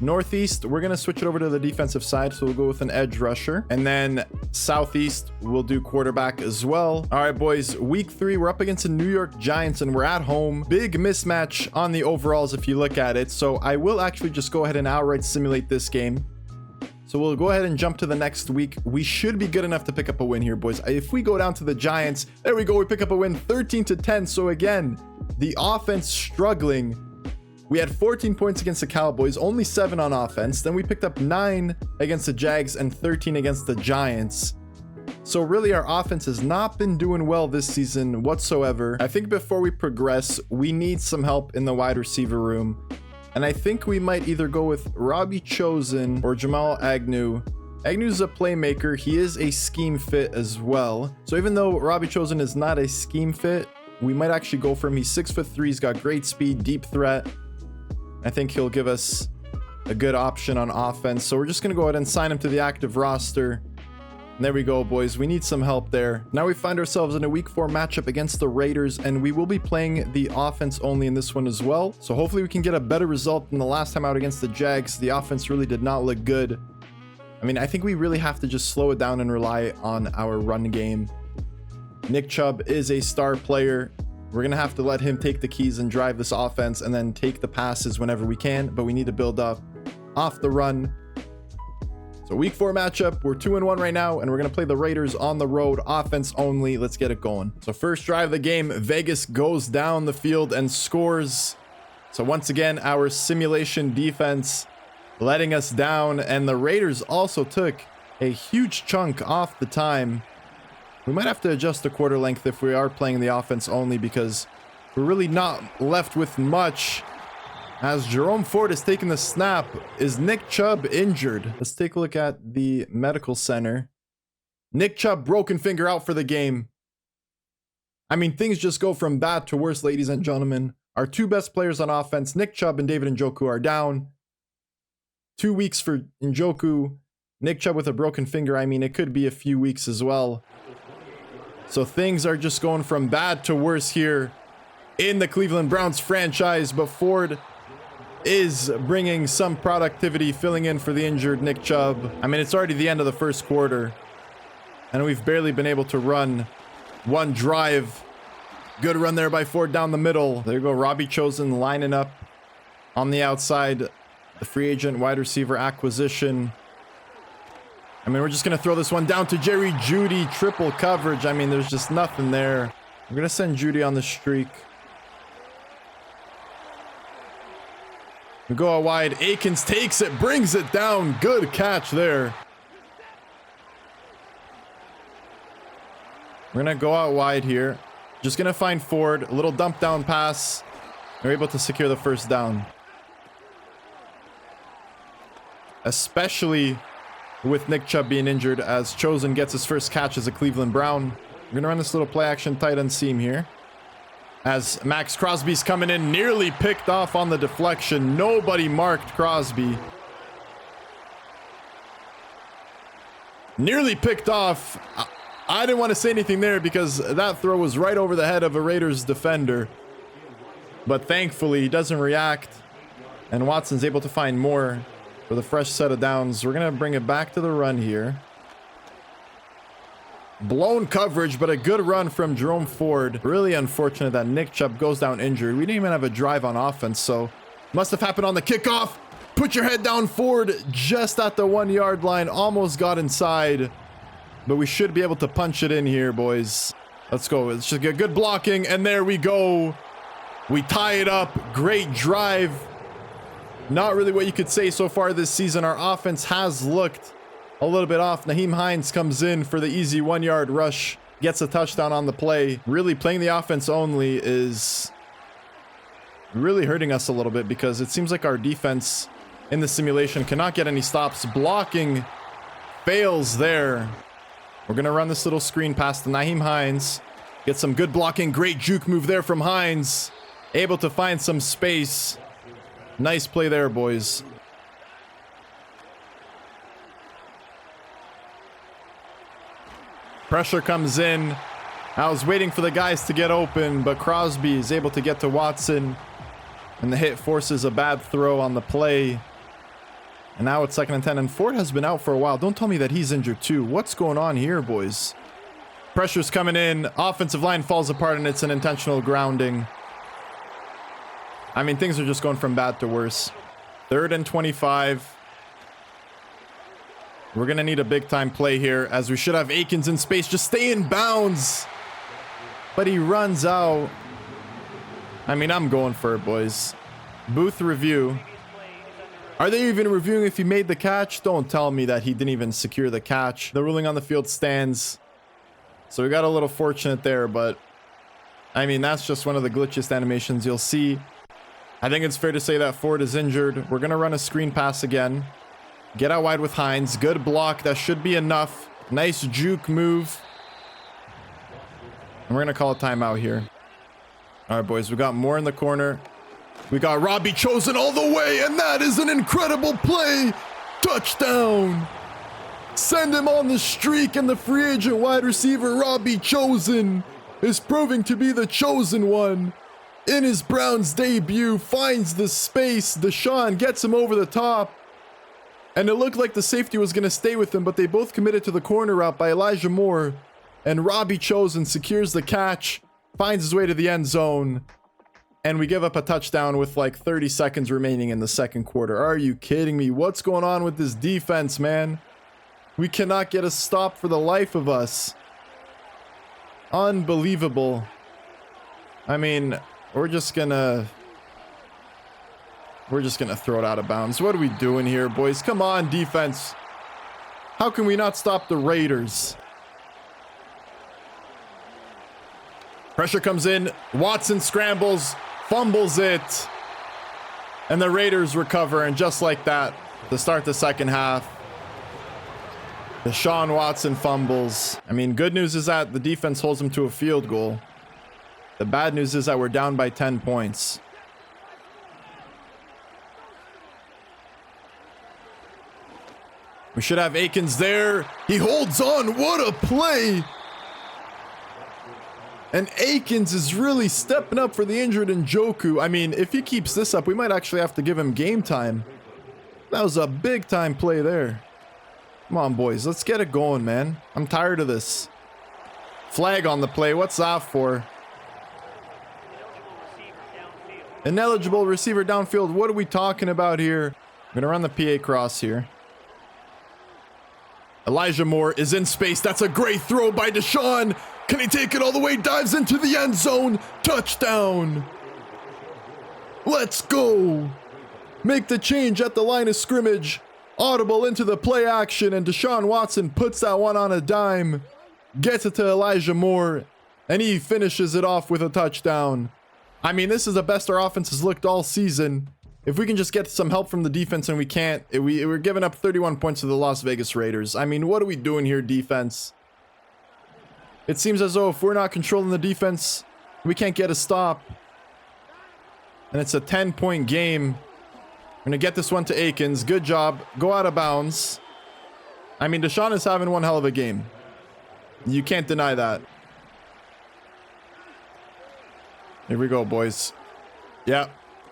Northeast, we're going to switch it over to the defensive side, so we'll go with an edge rusher. And then Southeast, we'll do quarterback as well. All right, boys, week 3, we're up against the New York Giants, and we're at home. Big mismatch on the overalls if you look at it. So I will actually just go ahead and outright simulate this game. So we'll go ahead and jump to the next week. We should be good enough to pick up a win here, boys. If we go down to the Giants, there we go. We pick up a win 13 to 10. So again, the offense struggling. We had 14 points against the Cowboys, only 7 on offense. Then we picked up 9 against the Jags and 13 against the Giants. So really, our offense has not been doing well this season whatsoever. I think before we progress, we need some help in the wide receiver room. And I think we might either go with Robbie Chosen or Jamal Agnew. Agnew's a playmaker. He is a scheme fit as well. So even though Robbie Chosen is not a scheme fit, we might actually go for him. He's 6'3", he's got great speed, deep threat. I think he'll give us a good option on offense. So we're just going to go ahead and sign him to the active roster. And there we go, boys. We need some help there. Now we find ourselves in a week 4 matchup against the Raiders, and we will be playing the offense only in this one as well. So hopefully we can get a better result than the last time out against the Jags. The offense really did not look good. I mean, I think we really have to just slow it down and rely on our run game. Nick Chubb is a star player. We're going to have to let him take the keys and drive this offense and then take the passes whenever we can. But we need to build up off the run. So week 4 matchup, we're 2-1 right now, and we're going to play the Raiders on the road, offense only. Let's get it going. So first drive of the game, Vegas goes down the field and scores. So once again, our simulation defense letting us down, and the Raiders also took a huge chunk off the time. We might have to adjust the quarter length if we are playing the offense only, because we're really not left with much. As Jerome Ford is taking the snap, is Nick Chubb injured? Let's take a look at the medical center. Nick Chubb, broken finger, out for the game. I mean, things just go from bad to worse, ladies and gentlemen. Our 2 best players on offense, Nick Chubb and David Njoku, are down. 2 weeks for Njoku. Nick Chubb with a broken finger. I mean, it could be a few weeks as well. So things are just going from bad to worse here in the Cleveland Browns franchise, but Ford is bringing some productivity, filling in for the injured Nick Chubb. I mean, it's already the end of the first quarter, and we've barely been able to run one drive. Good run there by Ford down the middle. There you go, Robbie Chosen lining up on the outside. The free agent wide receiver acquisition. I mean, we're just going to throw this one down to Jerry Jeudy. Triple coverage. I mean, there's just nothing there. We're going to send Jeudy on the streak. We go out wide. Akins takes it, brings it down. Good catch there. We're going to go out wide here. Just going to find Ford. A little dump down pass. We're able to secure the first down. Especially with Nick Chubb being injured, as Chosen gets his first catch as a Cleveland Brown. We're going to run this little play action tight end seam here. As Max Crosby's coming in, nearly picked off on the deflection. Nobody marked Crosby. Nearly picked off. I didn't want to say anything there because that throw was right over the head of a Raiders defender. But thankfully, he doesn't react. And Watson's able to find more with a fresh set of downs. We're going to bring it back to the run here. Blown coverage, but a good run from Jerome Ford. Really unfortunate that Nick Chubb goes down injured. We didn't even have a drive on offense, so must have happened on the kickoff. Put your head down, Ford, just at the 1 yard line. Almost got inside, but we should be able to punch it in here, boys. Let's go. It's just good blocking, and there we go. We tie it up. Great drive. Not really what you could say so far this season. Our offense has looked a little bit off. Naheem Hines comes in for the easy 1 yard rush, gets a touchdown on the play. Really playing the offense only is really hurting us a little bit, because it seems like our defense in the simulation cannot get any stops. Blocking fails there. We're going to run this little screen pass to Naheem Hines. Get some good blocking. Great juke move there from Hines. Able to find some space. Nice play there, boys. Pressure comes in. I was waiting for the guys to get open, but Crosby is able to get to Watson, and the hit forces a bad throw on the play. And now it's 2nd and 10, and Ford has been out for a while. Don't tell me that he's injured too. What's going on here, boys? Pressure's coming in. Offensive line falls apart, and it's an intentional grounding. I mean, things are just going from bad to worse. 3rd and 25. We're going to need a big-time play here, as we should have Akins in space. Just stay in bounds. But he runs out. I mean, I'm going for it, boys. Booth review. Are they even reviewing if he made the catch? Don't tell me that he didn't even secure the catch. The ruling on the field stands. So we got a little fortunate there, but I mean, that's just one of the glitchiest animations you'll see. I think it's fair to say that Ford is injured. We're going to run a screen pass again. Get out wide with Hines. Good block. That should be enough. Nice juke move. And we're going to call a timeout here. All right, boys. We got more in the corner. We got Robbie Chosen all the way. And that is an incredible play. Touchdown. Send him on the streak. And the free agent wide receiver, Robbie Chosen, is proving to be the chosen one. In his Browns debut, finds the space. Deshaun gets him over the top. And it looked like the safety was going to stay with him, but they both committed to the corner route by Elijah Moore. And Robbie Chosen secures the catch finds his way to the end zone, and we give up a touchdown with like 30 seconds remaining in the second quarter. Are you kidding me? What's going on with this defense, man? We cannot get a stop for the life of us. Unbelievable. I mean, we're just gonna throw it out of bounds. What are we doing here, boys? Come on, defense. How can we not stop the Raiders? Pressure comes in. Watson scrambles, fumbles it, and the Raiders recover. And just like that, to start the second half, Deshaun Watson fumbles. I mean, good news is that the defense holds him to a field goal. The bad news is that we're down by 10 points. We should have Akins there. He holds on. What a play. And Akins is really stepping up for the injured Njoku. I mean, if he keeps this up, we might actually have to give him game time. That was a big time play there. Come on, boys. Let's get it going, man. I'm tired of this. Flag on the play. What's that for? Ineligible receiver downfield. What are we talking about here? I'm going to run the PA cross here. Elijah Moore is in space. That's a great throw by Deshaun. Can he take it all the way? Dives into the end zone. Touchdown. Let's go. Make the change at the line of scrimmage. Audible into the play action, and Deshaun Watson puts that one on a dime. Gets it to Elijah Moore, and he finishes it off with a touchdown. I mean, this is the best our offense has looked all season. If we can just get some help from the defense, and we can't, we're giving up 31 points to the Las Vegas Raiders. I mean, what are we doing here, defense? It seems as though if we're not controlling the defense, we can't get a stop. And it's a 10-point game. We're going to get this one to Akins. Good job. Go out of bounds. I mean, Deshaun is having one hell of a game. You can't deny that. Here we go, boys. Yeah.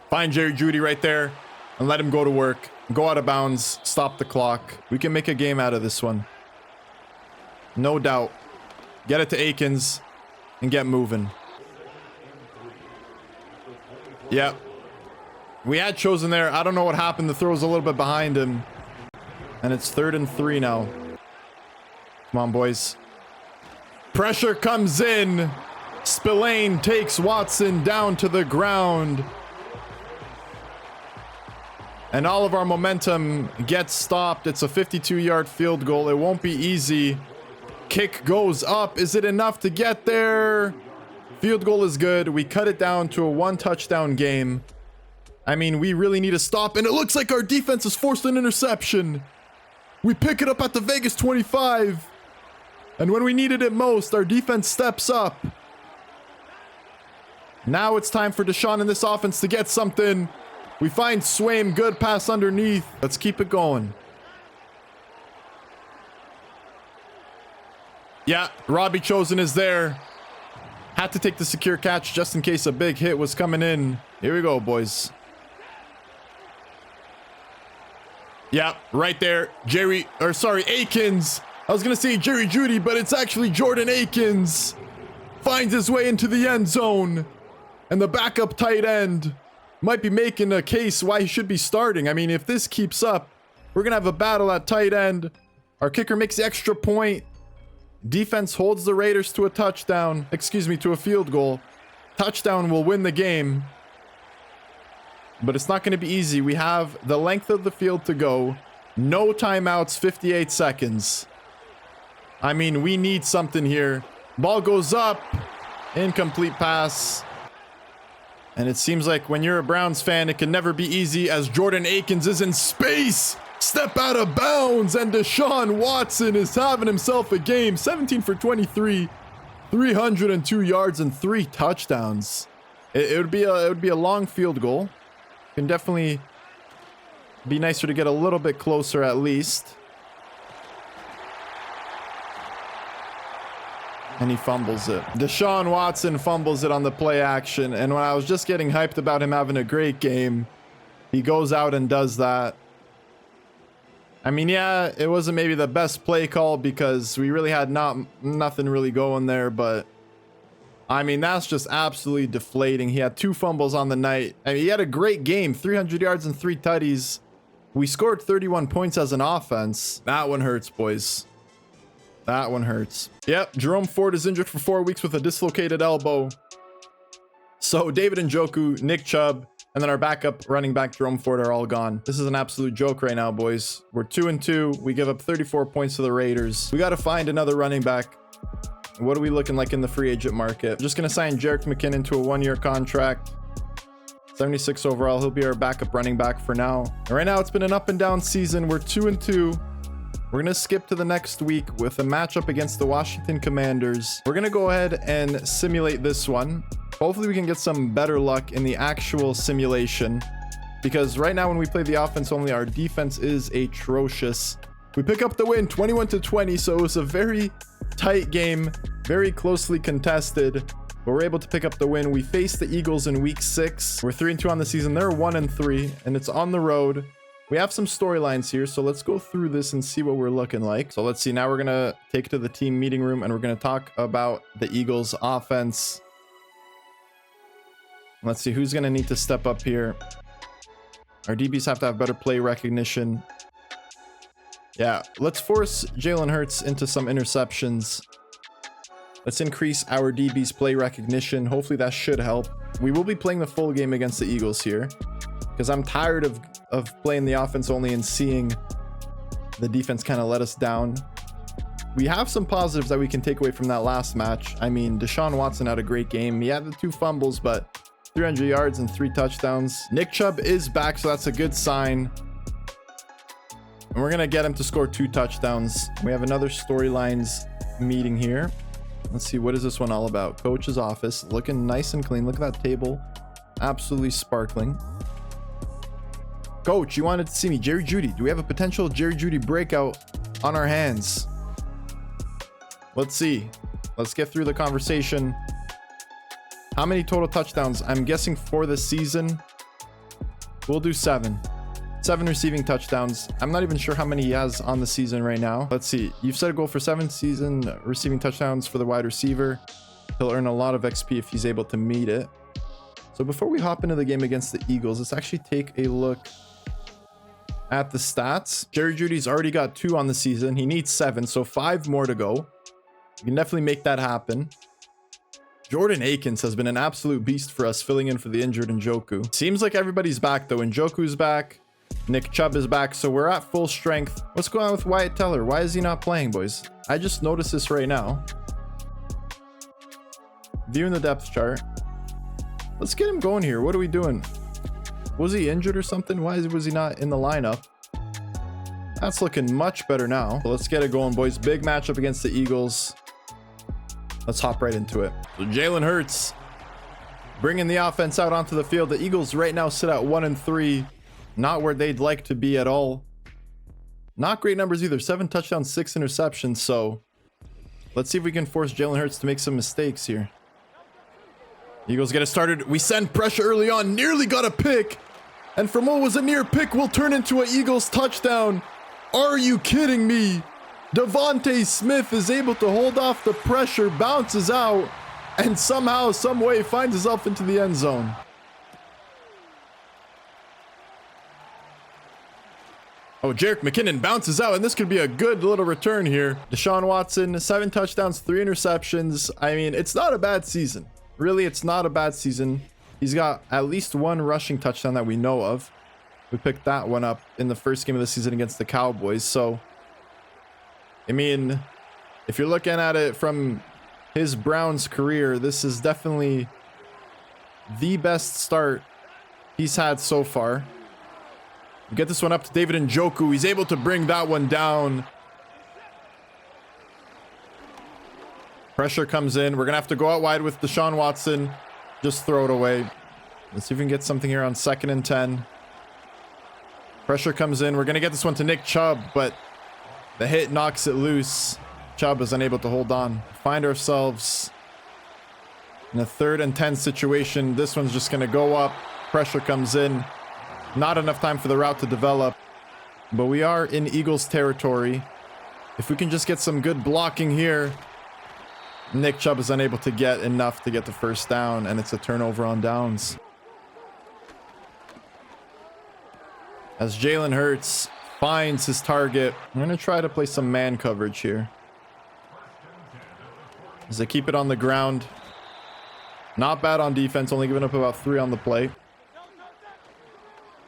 Find Jerry Jeudy right there and let him go to work. Go out of bounds. Stop the clock. We can make a game out of this one. No doubt. Get it to Akins and get moving. Yeah. We had chosen there. I don't know what happened. The throw was a little bit behind him. And it's 3rd and 3 now. Come on, boys. Pressure comes in. Spillane takes Watson down to the ground. And all of our momentum gets stopped. It's a 52-yard field goal. It won't be easy. Kick goes up. Is it enough to get there? Field goal is good. We cut it down to a 1-touchdown game. I mean, we really need a stop. And it looks like our defense has forced an interception. We pick it up at the Vegas 25. And when we needed it most, our defense steps up. Now it's time for Deshaun and this offense to get something. We find Swaim. Good pass underneath. Let's keep it going. Yeah, Robbie Chosen is there. Had to take the secure catch just in case a big hit was coming in. Here we go, boys. Yeah, right there. Akins. I was going to say Jerry Jeudy, but it's actually Jordan Akins. Finds his way into the end zone. And the backup tight end might be making a case why he should be starting. I mean, if this keeps up, we're going to have a battle at tight end. Our kicker makes the extra point. Defense holds the Raiders to a touchdown. Excuse me, to a field goal. Touchdown will win the game. But it's not going to be easy. We have the length of the field to go. No timeouts, 58 seconds. I mean, we need something here. Ball goes up. Incomplete pass. And it seems like when you're a Browns fan, it can never be easy as Jordan Akins is in space. Step out of bounds, and Deshaun Watson is having himself a game. 17 for 23, 302 yards and 3 touchdowns. It would be a long field goal. Can definitely be nicer to get a little bit closer at least. And he fumbles it. Deshaun Watson fumbles it on the play action. And when I was just getting hyped about him having a great game, he goes out and does that. I mean, yeah, it wasn't maybe the best play call because we really had nothing really going there, but I mean, that's just absolutely deflating. He had 2 fumbles on the night. I mean, he had a great game, 300 yards and 3 tutties. We scored 31 points as an offense. That one hurts, boys. That one hurts. Yep, Jerome Ford is injured for 4 weeks with a dislocated elbow. So David Njoku, Nick Chubb, and then our backup running back Jerome Ford are all gone. This is an absolute joke right now, boys. We're 2-2. We give up 34 points to the Raiders. We got to find another running back. What are we looking like in the free agent market? I'm just going to sign Jerick McKinnon to a 1-year contract. 76 overall. He'll be our backup running back for now. And right now, it's been an up and down season. We're 2-2. We're going to skip to the next week with a matchup against the Washington Commanders. We're going to go ahead and simulate this one. Hopefully we can get some better luck in the actual simulation, because right now when we play the offense only, our defense is atrocious. We pick up the win 21-20, so it was a very tight game, very closely contested, but we're able to pick up the win. We faced the Eagles in week 6. We're 3-2 on the season. They're 1-3, and it's on the road. We have some storylines here, so let's go through this and see what we're looking like. So let's see. Now we're gonna take it to the team meeting room, and we're gonna talk about the Eagles offense. Let's see who's gonna need to step up here. Our DBs have to have better play recognition. Yeah, let's force Jalen Hurts into some interceptions. Let's increase our DB's play recognition. Hopefully that should help. We will be playing the full game against the Eagles here, because I'm tired of playing the offense only and seeing the defense kind of let us down. We have some positives that we can take away from that last match. I mean, Deshaun Watson had a great game. He had the 2 fumbles, but 300 yards and 3 touchdowns. Nick Chubb is back, so that's a good sign. And we're going to get him to score 2 touchdowns. We have another storylines meeting here. Let's see, what is this one all about? Coach's office, looking nice and clean. Look at that table. Absolutely sparkling. Coach, you wanted to see me. Jerry Jeudy. Do we have a potential Jerry Jeudy breakout on our hands? Let's see. Let's get through the conversation. How many total touchdowns? I'm guessing for the season, we'll do 7. 7 receiving touchdowns. I'm not even sure how many he has on the season right now. Let's see. You've set a goal for 7 season receiving touchdowns for the wide receiver. He'll earn a lot of XP if he's able to meet it. So before we hop into the game against the Eagles, let's actually take a look at the stats. Jerry Jeudy's already got 2 on the season. He needs 7, so 5 more to go. We can definitely make that happen. Jordan Akins has been an absolute beast for us, filling in for the injured Njoku. Seems like everybody's back though. Njoku's back. Nick Chubb is back, so we're at full strength. What's going on with Wyatt Teller? Why is he not playing, boys? I just noticed this right now. Viewing the depth chart. Let's get him going here. What are we doing? Was he injured or something? Why was he not in the lineup? That's looking much better now. So let's get it going, boys. Big matchup against the Eagles. Let's hop right into it. So Jalen Hurts bringing the offense out onto the field. The Eagles right now sit at 1-3. Not where they'd like to be at all. Not great numbers either. 7 touchdowns, 6 interceptions. So let's see if we can force Jalen Hurts to make some mistakes here. Eagles get it started. We send pressure early on. Nearly got a pick. And from what was a near pick will turn into an Eagles touchdown. Are you kidding me? Devontae Smith is able to hold off the pressure, bounces out, and somehow, some way finds himself into the end zone. Oh, Jerick McKinnon bounces out, and this could be a good little return here. Deshaun Watson, 7 touchdowns, 3 interceptions. I mean, it's not a bad season. Really, it's not a bad season. He's got at least 1 rushing touchdown that we know of. We picked that one up in the first game of the season against the Cowboys. So, I mean, if you're looking at it from his Browns career, this is definitely the best start he's had so far. We get this one up to David Njoku. He's able to bring that one down. Pressure comes in. We're going to have to go out wide with Deshaun Watson. Just throw it away. Let's see if we can get something here on 2nd and 10. Pressure comes in. We're going to get this one to Nick Chubb, but the hit knocks it loose. Chubb is unable to hold on. Find ourselves in a 3rd and 10 situation. This one's just going to go up. Pressure comes in. Not enough time for the route to develop. But we are in Eagles territory. If we can just get some good blocking here. Nick Chubb is unable to get enough to get the first down, and it's a turnover on downs. As Jalen Hurts finds his target, I'm going to try to play some man coverage here. As they keep it on the ground. Not bad on defense, only giving up about 3 on the play.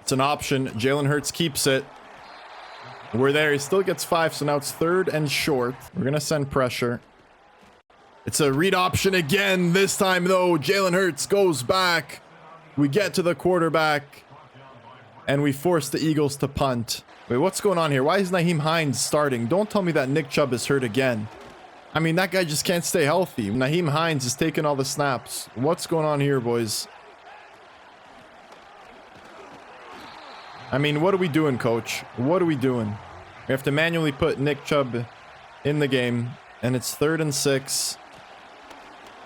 It's an option. Jalen Hurts keeps it. We're there. He still gets 5, so now it's 3rd and short. We're going to send pressure. It's a read option again. This time, though, Jalen Hurts goes back. We get to the quarterback. And we force the Eagles to punt. Wait, what's going on here? Why is Nyheim Hines starting? Don't tell me that Nick Chubb is hurt again. I mean, that guy just can't stay healthy. Nyheim Hines is taking all the snaps. What's going on here, boys? I mean, what are we doing, coach? What are we doing? We have to manually put Nick Chubb in the game. And it's 3rd and 6.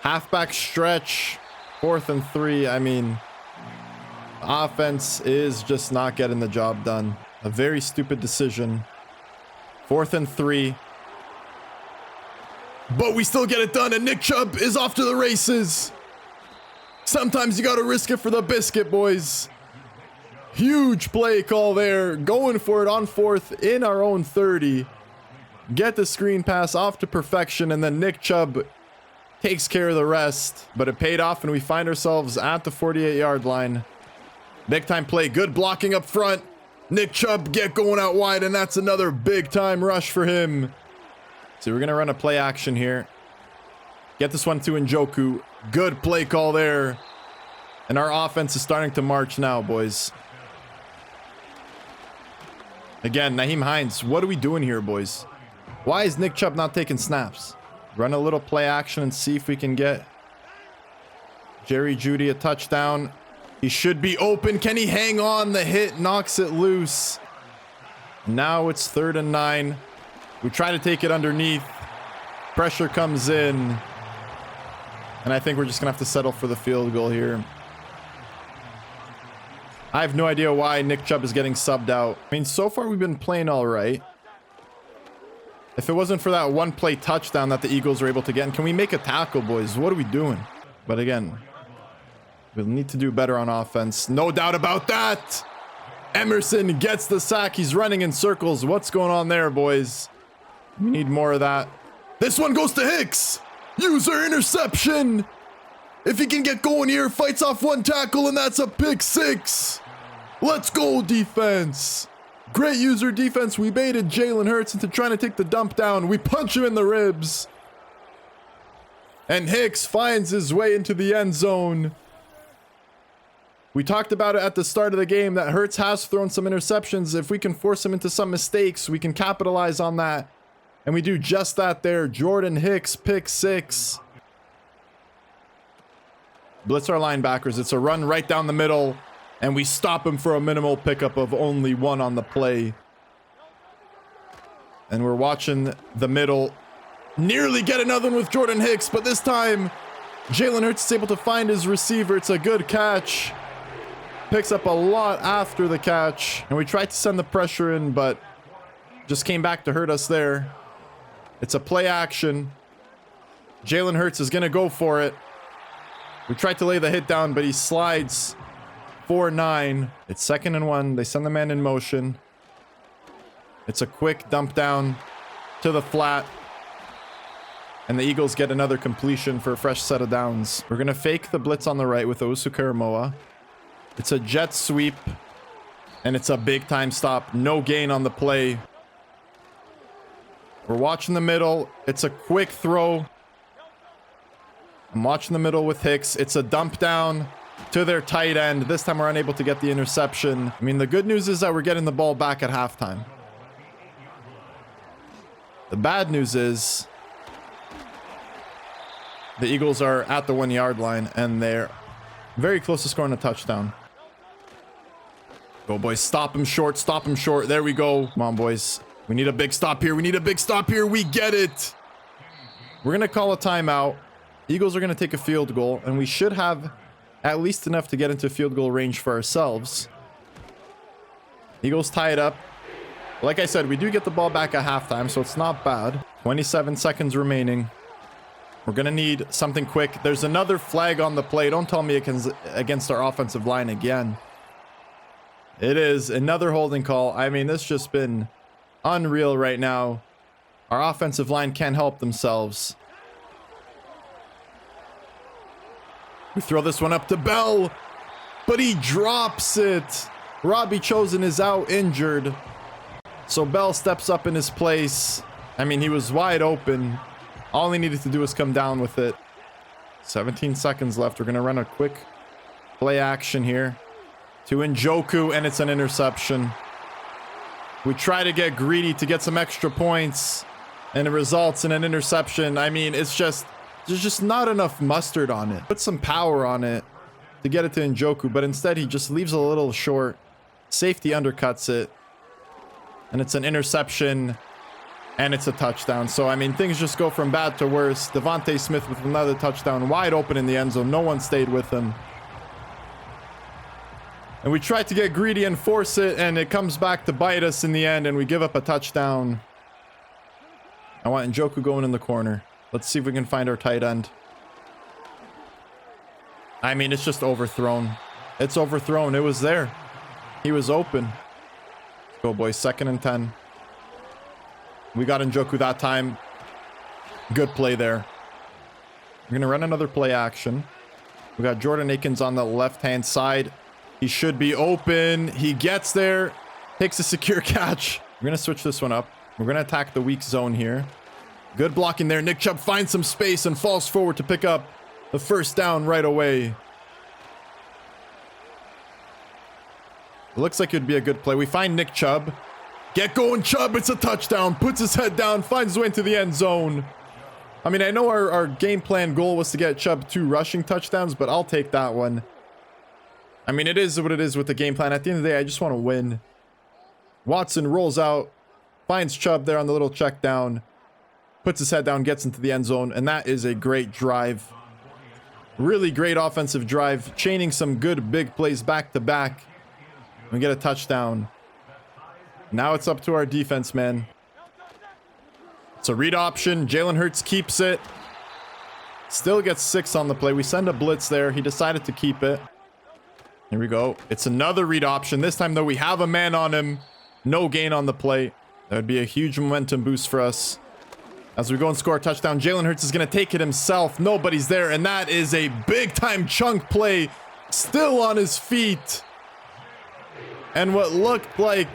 Halfback stretch. 4th and 3. I mean, offense is just not getting the job done. A very stupid decision. 4th and 3. But we still get it done, and Nick Chubb is off to the races. Sometimes you gotta risk it for the biscuit, boys. Huge play call there. Going for it on 4th in our own 30. Get the screen pass off to perfection, and then Nick Chubb takes care of the rest. But it paid off, and we find ourselves at the 48-yard line. Big time play. Good blocking up front. Nick Chubb get going out wide, and that's another big time rush for him. So we're going to run a play action here. Get this one to Njoku. Good play call there. And our offense is starting to march now, boys. Again, Nyheim Hines. What are we doing here, boys? Why is Nick Chubb not taking snaps? Run a little play action and see if we can get Jerry Jeudy a touchdown. He should be open. Can he hang on? The hit knocks it loose. Now it's 3rd and 9. We try to take it underneath. Pressure comes in. And I think we're just going to have to settle for the field goal here. I have no idea why Nick Chubb is getting subbed out. I mean, so far we've been playing all right. If it wasn't for that one play touchdown that the Eagles were able to get. And can we make a tackle, boys? What are we doing? But again, we'll need to do better on offense. No doubt about that. Emerson gets the sack. He's running in circles. What's going on there, boys? We need more of that. This one goes to Hicks. User interception. If he can get going here, fights off one tackle, and that's a pick 6. Let's go, defense. Great user defense. We baited Jalen Hurts into trying to take the dump down. We punch him in the ribs. And Hicks finds his way into the end zone. We talked about it at the start of the game that Hurts has thrown some interceptions. If we can force him into some mistakes, we can capitalize on that. And we do just that there. Jordan Hicks, pick 6. Blitz our linebackers. It's a run right down the middle. And we stop him for a minimal pickup of only 1 on the play. And we're watching the middle. Nearly get another one with Jordan Hicks. But this time, Jalen Hurts is able to find his receiver. It's a good catch. Picks up a lot after the catch. And we tried to send the pressure in, but just came back to hurt us there. It's a play action. Jalen Hurts is going to go for it. We tried to lay the hit down, but he slides 4-9. It's 2nd and 1. They send the man in motion. It's a quick dump down to the flat. And the Eagles get another completion for a fresh set of downs. We're going to fake the blitz on the right with Owusu Karamoah. It's a jet sweep. And it's a big time stop. No gain on the play. We're watching the middle. It's a quick throw. I'm watching the middle with Hicks. It's a dump down to their tight end. This time we're unable to get the interception. I mean, the good news is that we're getting the ball back at halftime. The bad news is the Eagles are at the 1-yard line and they're very close to scoring a touchdown. Go, boys. Stop him short. Stop him short. There we go. Come on, boys. We need a big stop here. We need a big stop here. We get it. We're going to call a timeout. Eagles are going to take a field goal, and we should have at least enough to get into field goal range for ourselves. Eagles tie it up. Like I said, we do get the ball back at halftime, so it's not bad. 27 seconds remaining. We're going to need something quick. There's another flag on the play. Don't tell me it can against our offensive line again. It is another holding call. I mean, this just been unreal right now. Our offensive line can't help themselves. We throw this one up to Bell, but he drops it. Robbie Chosen is out injured. So Bell steps up in his place. I mean, he was wide open. All he needed to do was come down with it. 17 seconds left. We're going to run a quick play action here to Njoku, and it's an interception. We try to get greedy to get some extra points, and it results in an interception. I mean, it's just, there's just not enough mustard on it. Put some power on it to get it to Njoku, but instead he just leaves a little short. Safety undercuts it, and it's an interception, and it's a touchdown. So, I mean, things just go from bad to worse. Devontae Smith with another touchdown, wide open in the end zone. No one stayed with him. And we tried to get greedy and force it, and it comes back to bite us in the end, and we give up a touchdown. I want Njoku going in the corner. Let's see if we can find our tight end. I mean, it's just overthrown. It's overthrown. It was there. He was open. Let's go, boys. 2nd and 10. We got Njoku that time. Good play there. We're going to run another play action. We got Jordan Akins on the left-hand side. He should be open. He gets there. Takes a secure catch. We're going to switch this one up. We're going to attack the weak zone here. Good blocking there. Nick Chubb finds some space and falls forward to pick up the first down right away. It looks like it'd be a good play. We find Nick Chubb. Get going, Chubb. It's a touchdown. Puts his head down. Finds his way into the end zone. I mean, I know our game plan goal was to get Chubb 2 rushing touchdowns, but I'll take that one. I mean, it is what it is with the game plan. At the end of the day, I just want to win. Watson rolls out. Finds Chubb there on the little check down. Puts his head down. Gets into the end zone. And that is a great drive. Really great offensive drive. Chaining some good big plays back to back. We get a touchdown. Now it's up to our defense, man. It's a read option. Jalen Hurts keeps it. Still gets 6 on the play. We send a blitz there. He decided to keep it. Here we go. It's another read option. This time, though, we have a man on him. No gain on the play. That would be a huge momentum boost for us. As we go and score a touchdown, Jalen Hurts is going to take it himself. Nobody's there, and that is a big-time chunk play. Still on his feet. And what looked like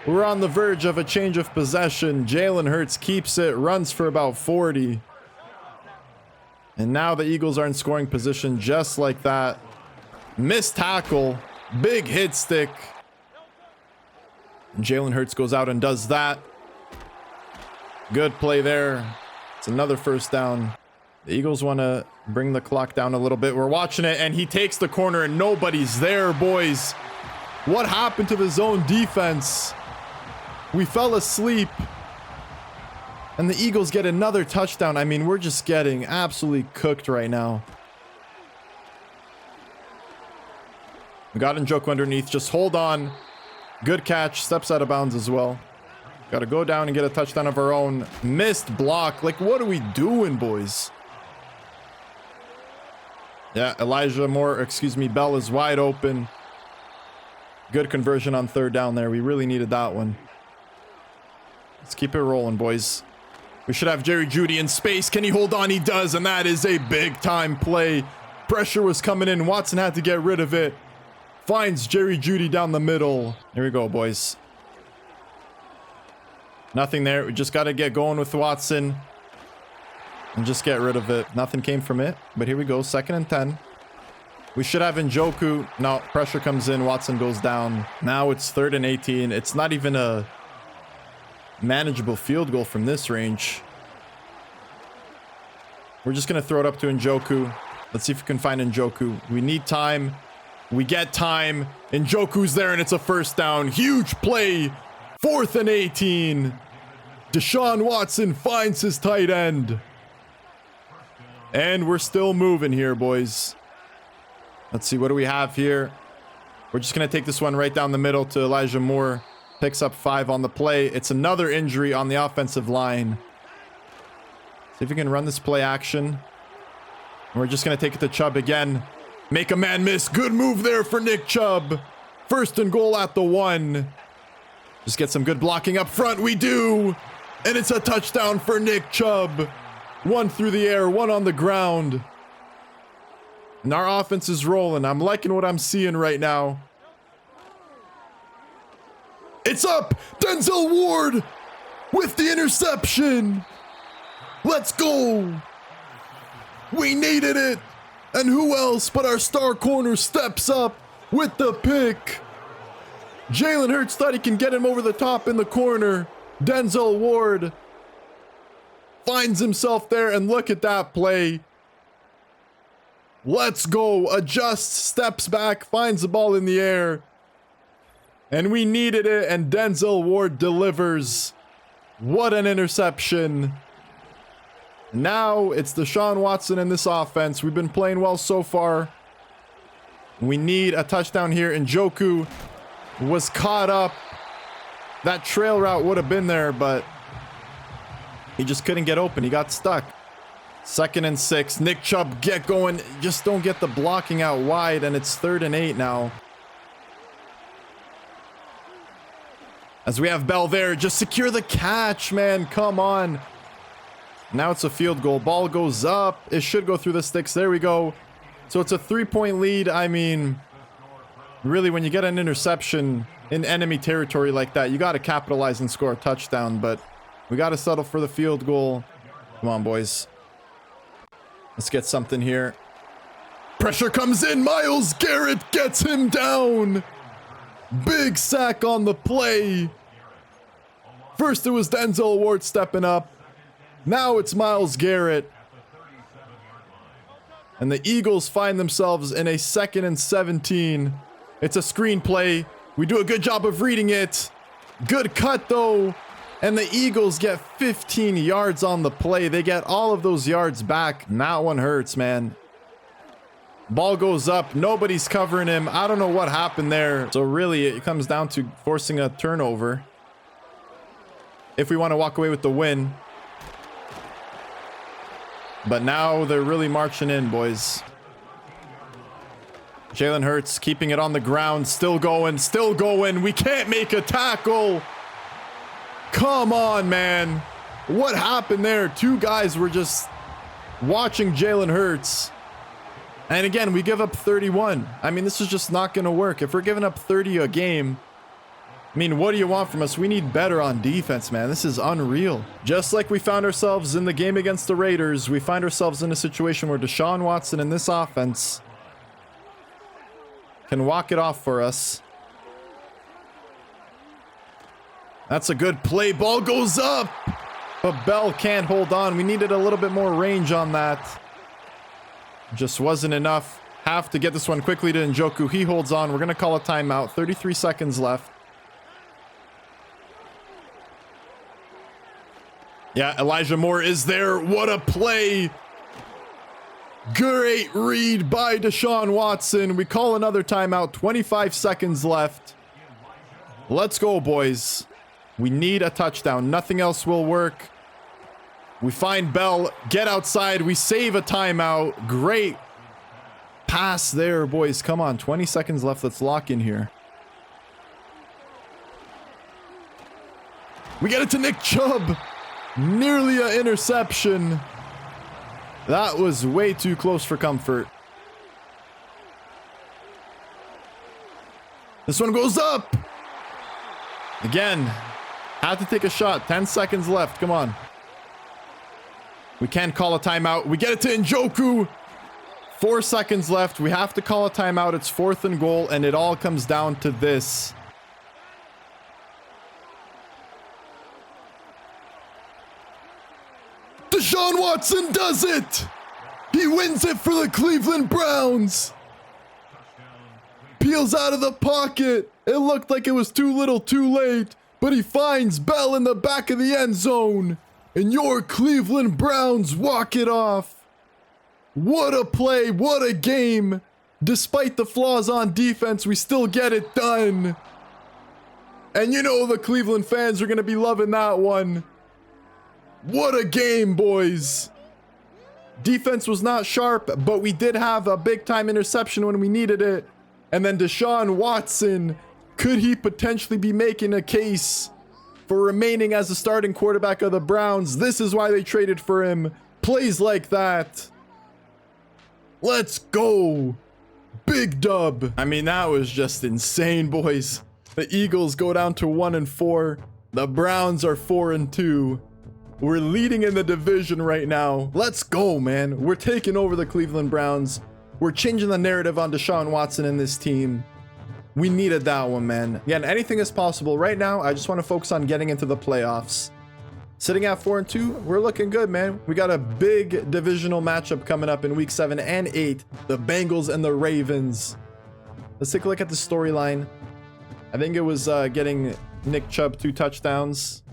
we're on the verge of a change of possession. Jalen Hurts keeps it, runs for about 40. And now the Eagles are in scoring position just like that. Missed tackle, big hit stick. Jalen Hurts goes out and does that. Good play there. It's another first down. The Eagles want to bring the clock down a little bit. We're watching it, and he takes the corner, and nobody's there, boys. What happened to the zone defense? We fell asleep. And the Eagles get another touchdown. I mean, we're just getting absolutely cooked right now. We got Njoku underneath. Just hold on. Good catch. Steps out of bounds as well. Got to go down and get a touchdown of our own. Missed block. Like, what are we doing, boys? Yeah, Bell is wide open. Good conversion on 3rd down there. We really needed that one. Let's keep it rolling, boys. We should have Jerry Jeudy in space. Can he hold on? He does, and that is a big-time play. Pressure was coming in. Watson had to get rid of it. Finds Jerry Jeudy down the middle. Here we go, boys. Nothing there. We just got to get going with Watson and just get rid of it. Nothing came from it, but here we go. 2nd and 10. We should have Njoku. No, pressure comes in. Watson goes down. Now it's 3rd and 18. It's not even a manageable field goal from this range. We're just going to throw it up to Njoku. Let's see if we can find Njoku. We need time. We get time. Njoku's there, and it's a first down. Huge play. 4th and 18. Deshaun Watson finds his tight end. And we're still moving here, boys. Let's see, what do we have here? We're just going to take this one right down the middle to Elijah Moore. Picks up 5 on the play. It's another injury on the offensive line. See if we can run this play action. We're just going to take it to Chubb again. Make a man miss. Good move there for Nick Chubb. First and goal at the 1. Just get some good blocking up front. We do. And it's a touchdown for Nick Chubb. 1 through the air, 1 on the ground. And our offense is rolling. I'm liking what I'm seeing right now. It's up. Denzel Ward with the interception. Let's go. We needed it. And who else but our star corner steps up with the pick. Jalen Hurts thought he can get him over the top in the corner. Denzel Ward finds himself there, and look at that play. Let's go. Adjusts, steps back, finds the ball in the air. And we needed it, and Denzel Ward delivers. What an interception. Now it's Deshaun Watson in this offense. We've been playing well so far. We need a touchdown here. Njoku was caught up. That trail route would have been there, but he just couldn't get open. He got stuck. 2nd and 6. Nick Chubb, get going. Just don't get the blocking out wide, and it's 3rd and 8 now. As we have Bell there, just secure the catch, man. Come on. Now it's a field goal. Ball goes up. It should go through the sticks. There we go. So it's a 3-point lead. I mean, really, when you get an interception in enemy territory like that, you got to capitalize and score a touchdown, but we got to settle for the field goal. Come on, boys. Let's get something here. Pressure comes in. Myles Garrett gets him down. Big sack on the play. First it was Denzel Ward stepping up. Now it's Myles Garrett. And the Eagles find themselves in a 2nd and 17. It's a screen play. We do a good job of reading it. Good cut though. And the Eagles get 15 yards on the play. They get all of those yards back. That one hurts, man. Ball goes up. Nobody's covering him. I don't know what happened there. So really, it comes down to forcing a turnover if we want to walk away with the win. But now they're really marching in, boys. Jalen Hurts keeping it on the ground. Still going. Still going. We can't make a tackle. Come on, man. What happened there? 2 guys were just watching Jalen Hurts. And again, we give up 31. I mean, this is just not going to work. If we're giving up 30 a game, I mean, what do you want from us? We need better on defense, man. This is unreal. Just like we found ourselves in the game against the Raiders, we find ourselves in a situation where Deshaun Watson in this offense can walk it off for us. That's a good play. Ball goes up, but Bell can't hold on. We needed a little bit more range on that. Just wasn't enough. Have to get this one quickly to Njoku. He holds on. We're going to call a timeout. 33 seconds left. Yeah, Elijah Moore is there. What a play. Great read by Deshaun Watson. We call another timeout. 25 seconds left. Let's go, boys. We need a touchdown. Nothing else will work. We find Bell. Get outside. We save a timeout. Great pass there, boys. Come on. 20 seconds left. Let's lock in here. We get it to Nick Chubb. Nearly an interception. That was way too close for comfort. This one goes up. Again, had to take a shot. 10 seconds left. Come on. We can't call a timeout. We get it to Njoku. 4 seconds left. We have to call a timeout. It's 4th and goal, and it all comes down to this. Deshaun Watson does it! He wins it for the Cleveland Browns! Peels out of the pocket. It looked like it was too little too late, but he finds Bell in the back of the end zone. And your Cleveland Browns walk it off. What a play, what a game. Despite the flaws on defense, we still get it done. And you know the Cleveland fans are going to be loving that one. What a game, boys. Defense was not sharp, but we did have a big time interception when we needed it. And then Deshaun Watson, could he potentially be making a case for remaining as the starting quarterback of the Browns? This is why they traded for him. Plays like that. Let's go. Big dub. I mean, that was just insane, boys. The Eagles go down to 1-4. The Browns are 4-2. We're leading in the division right now. Let's go, man. We're taking over the Cleveland Browns. We're changing the narrative on Deshaun Watson and this team. We needed that one, man. Again, anything is possible. Right now, I just want to focus on getting into the playoffs. Sitting at 4-2, we're looking good, man. We got a big divisional matchup coming up in week 7 and 8. The Bengals and the Ravens. Let's take a look at the storyline. I think it was getting Nick Chubb 2 touchdowns.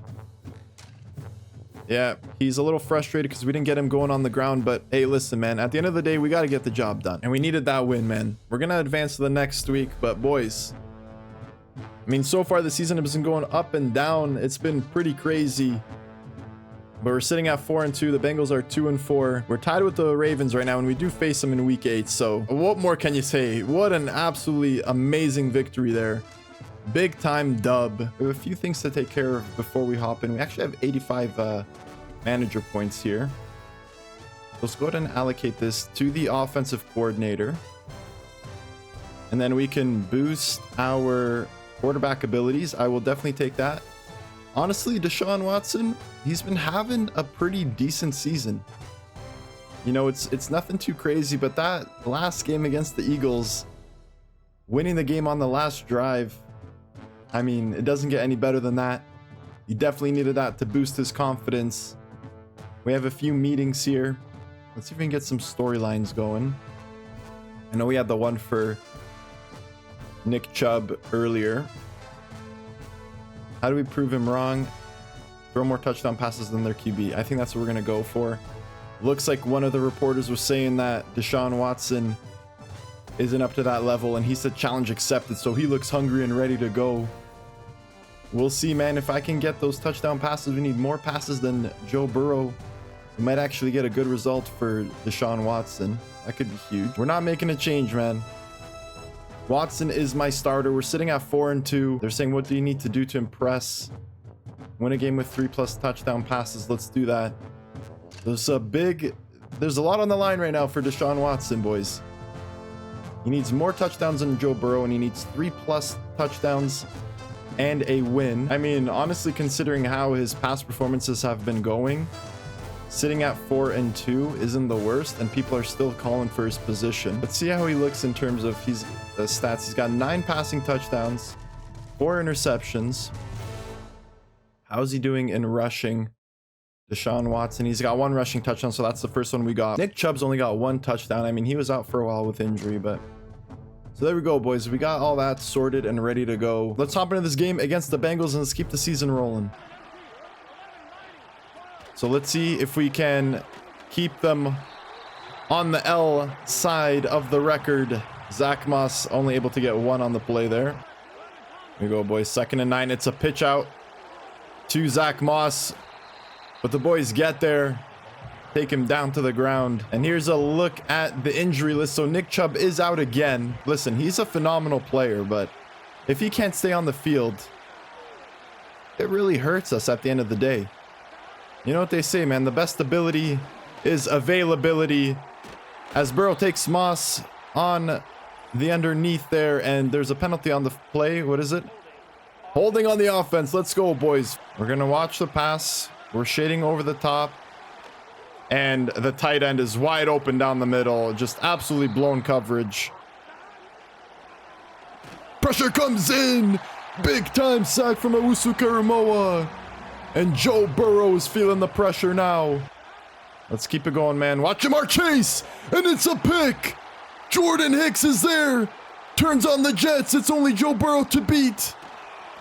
Yeah, he's a little frustrated because we didn't get him going on the ground. But hey, listen, man, at the end of the day, we got to get the job done. And we needed that win, man. We're going to advance to the next week. But boys, I mean, so far the season has been going up and down. It's been pretty crazy. But we're sitting at 4-2. The Bengals are 2-4. We're tied with the Ravens right now, and we do face them in week 8. So what more can you say? What an absolutely amazing victory there. Big time dub. We have a few things to take care of before we hop in. We actually have 85 manager points here. Let's go ahead and allocate this to the offensive coordinator. And then we can boost our quarterback abilities. I will definitely take that. Honestly, Deshaun Watson, he's been having a pretty decent season. You know, it's nothing too crazy, but that last game against the Eagles, winning the game on the last drive, I mean, it doesn't get any better than that. He definitely needed that to boost his confidence. We have a few meetings here. Let's see if we can get some storylines going. I know we had the one for Nick Chubb earlier. How do we prove him wrong? Throw more touchdown passes than their QB. I think that's what we're going to go for. Looks like one of the reporters was saying that Deshaun Watson isn't up to that level, and he said challenge accepted, so he looks hungry and ready to go. We'll see, man. If I can get those touchdown passes, we need more passes than Joe Burrow. We might actually get a good result for Deshaun Watson. That could be huge. We're not making a change, man. Watson is my starter. We're sitting at 4-2. They're saying, what do you need to do to impress? Win a game with 3+ touchdown passes. Let's do that. There's a lot on the line right now for Deshaun Watson, boys. He needs more touchdowns than Joe Burrow, and he needs 3+ touchdowns and a win. I mean, honestly, considering how his past performances have been going, sitting at 4-2 isn't the worst, and people are still calling for his position. Let's see how he looks in terms of his stats. He's got 9 passing touchdowns, 4 interceptions. How's he doing in rushing? Deshaun Watson, he's got 1 rushing touchdown, so that's the first one we got. Nick Chubb's only got 1 touchdown. I mean, he was out for a while with injury, but... So there we go, boys. We got all that sorted and ready to go. Let's hop into this game against the Bengals and let's keep the season rolling. So let's see if we can keep them on the L side of the record. Zach Moss only able to get 1 on the play there. Here we go, boys. 2nd and 9. It's a pitch out to Zach Moss. But the boys get there, take him down to the ground. And here's a look at the injury list. So Nick Chubb is out again. Listen, he's a phenomenal player, but if he can't stay on the field, it really hurts us at the end of the day. You know what they say, man? The best ability is availability. As Burrow takes Moss on the underneath there, and there's a penalty on the play. What is it? Holding on the offense. Let's go, boys. We're going to watch the pass. We're shading over the top. And the tight end is wide open down the middle. Just absolutely blown coverage. Pressure comes in. Big time sack from Owusu Karamoa. And Joe Burrow is feeling the pressure now. Let's keep it going, man. Watch Jamar Chase. And it's a pick. Jordan Hicks is there. Turns on the Jets. It's only Joe Burrow to beat.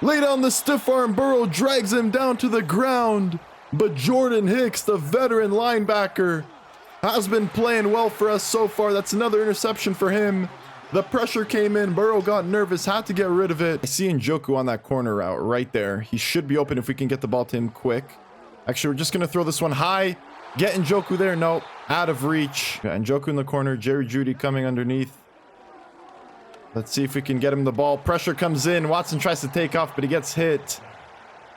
Lay down the stiff arm. Burrow drags him down to the ground. But Jordan Hicks, the veteran linebacker, has been playing well for us so far. That's another interception for him. The pressure came in. Burrow got nervous, had to get rid of it. I see Njoku on that corner route right there. He should be open if we can get the ball to him quick. Actually, we're just going to throw this one high. Get Njoku there. Nope. Out of reach. Got Njoku in the corner. Jerry Jeudy coming underneath. Let's see if we can get him the ball. Pressure comes in. Watson tries to take off, but he gets hit.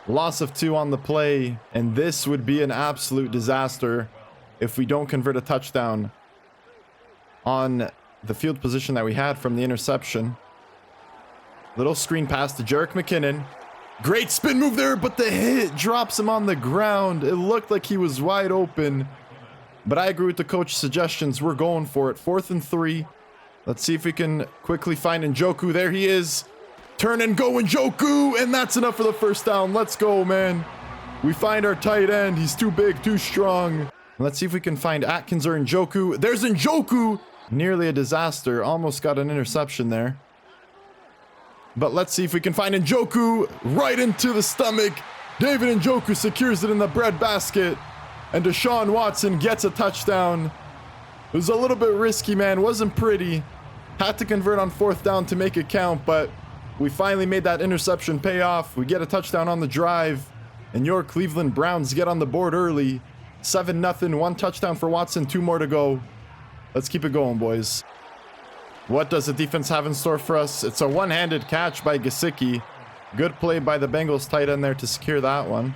Loss of 2 on the play. And this would be an absolute disaster if we don't convert a touchdown on the field position that we had from the interception. Little screen pass to Jerick McKinnon. Great spin move there, but the hit drops him on the ground. It looked like he was wide open, but I agree with the coach's suggestions. We're going for it. 4th and 3. Let's see if we can quickly find Njoku. There he is. Turn and go, Njoku, and that's enough for the first down. Let's go, man. We find our tight end. He's too big, too strong. Let's see if we can find Atkins or Njoku. There's Njoku. Nearly a disaster. Almost got an interception there. But let's see if we can find Njoku right into the stomach. David Njoku secures it in the breadbasket. And Deshaun Watson gets a touchdown. It was a little bit risky, man. Wasn't pretty. Had to convert on 4th down to make it count, but we finally made that interception pay off. We get a touchdown on the drive. And your Cleveland Browns get on the board early. 7-0. 1 touchdown for Watson. 2 more to go. Let's keep it going, boys. What does the defense have in store for us? It's a one-handed catch by Gesicki. Good play by the Bengals tight end there to secure that one.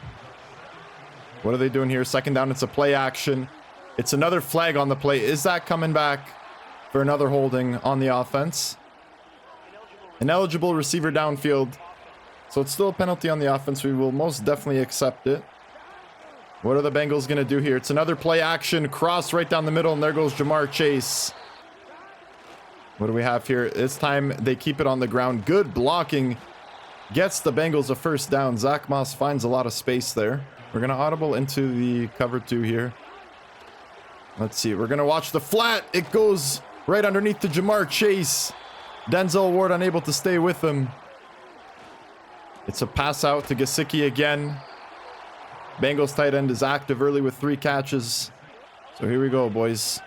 What are they doing here? 2nd down. It's a play action. It's another flag on the play. Is that coming back for another holding on the offense? Ineligible receiver downfield. So it's still a penalty on the offense. We will most definitely accept it. What are the Bengals going to do here? It's another play action. Cross right down the middle, and there goes Jamar Chase. What do we have here? This time they keep it on the ground. Good blocking. Gets the Bengals a 1st down. Zach Moss finds a lot of space there. We're going to audible into the cover 2 here. Let's see. We're going to watch the flat. It goes right underneath to Jamar Chase. Denzel Ward unable to stay with him. It's a pass out to Gesicki again. Bengals tight end is active early with 3 catches. So here we go, boys.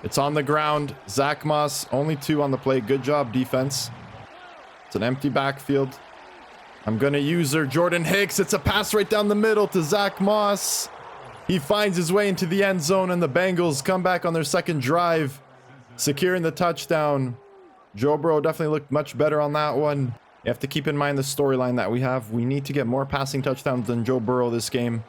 It's on the ground. Zach Moss, only 2 on the play. Good job, defense. It's an empty backfield. I'm going to use her. Jordan Hicks. It's a pass right down the middle to Zach Moss. He finds his way into the end zone, and the Bengals come back on their 2nd drive, securing the touchdown. Joe Burrow definitely looked much better on that one. You have to keep in mind the storyline that we have. We need to get more passing touchdowns than Joe Burrow this game.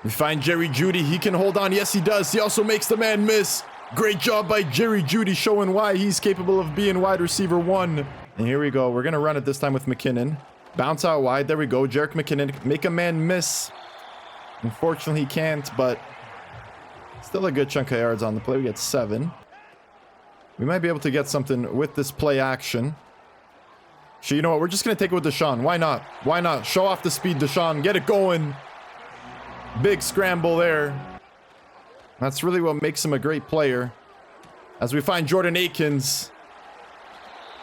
We find Jerry Jeudy. He can hold on. Yes, he does. He also makes the man miss. Great job by Jerry Jeudy, showing why he's capable of being wide receiver 1. And here we go. We're going to run it this time with McKinnon. Bounce out wide. There we go. Jerick McKinnon. Make a man miss. Unfortunately, he can't, but still a good chunk of yards on the play. We get 7. We might be able to get something with this play action. So you know what? We're just going to take it with Deshaun. Why not? Why not? Show off the speed, Deshaun. Get it going. Big scramble there. That's really what makes him a great player. As we find Jordan Akins,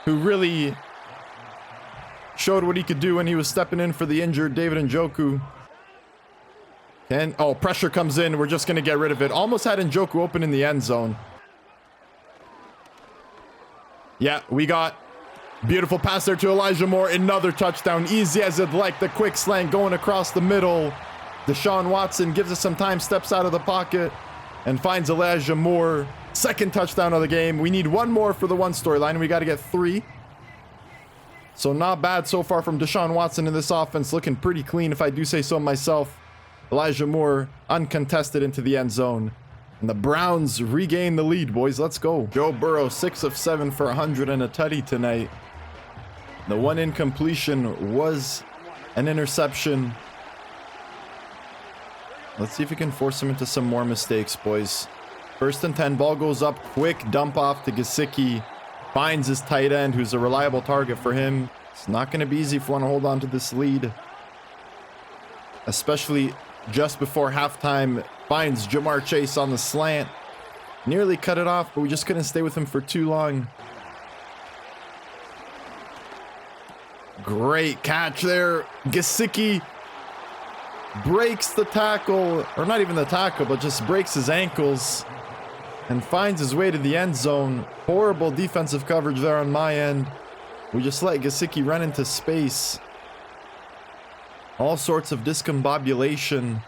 who really showed what he could do when he was stepping in for the injured David Njoku. And, oh, pressure comes in. We're just going to get rid of it. Almost had Njoku open in the end zone. Yeah, we got beautiful pass there to Elijah Moore. Another touchdown. Easy as it like. The quick slant going across the middle. Deshaun Watson gives us some time, steps out of the pocket, and finds Elijah Moore. 2nd touchdown of the game. We need 1 more for the 1 storyline. We got to get 3. So not bad so far from Deshaun Watson in this offense. Looking pretty clean, if I do say so myself. Elijah Moore uncontested into the end zone. And the Browns regain the lead, boys. Let's go. Joe Burrow, 6 of 7 for 100 and a tutty tonight. The 1 incompletion was an interception. Let's see if we can force him into some more mistakes, boys. 1st and 10. Ball goes up. Quick dump off to Gesicki. Finds his tight end, who's a reliable target for him. It's not going to be easy if we want to hold on to this lead. Especially just before halftime. Finds Jamar Chase on the slant. Nearly cut it off, but we just couldn't stay with him for too long. Great catch there. Gesicki breaks the tackle, or not even the tackle, but just breaks his ankles and finds his way to the end zone. Horrible defensive coverage there on my end. We just let Gesicki run into space. All sorts of discombobulation.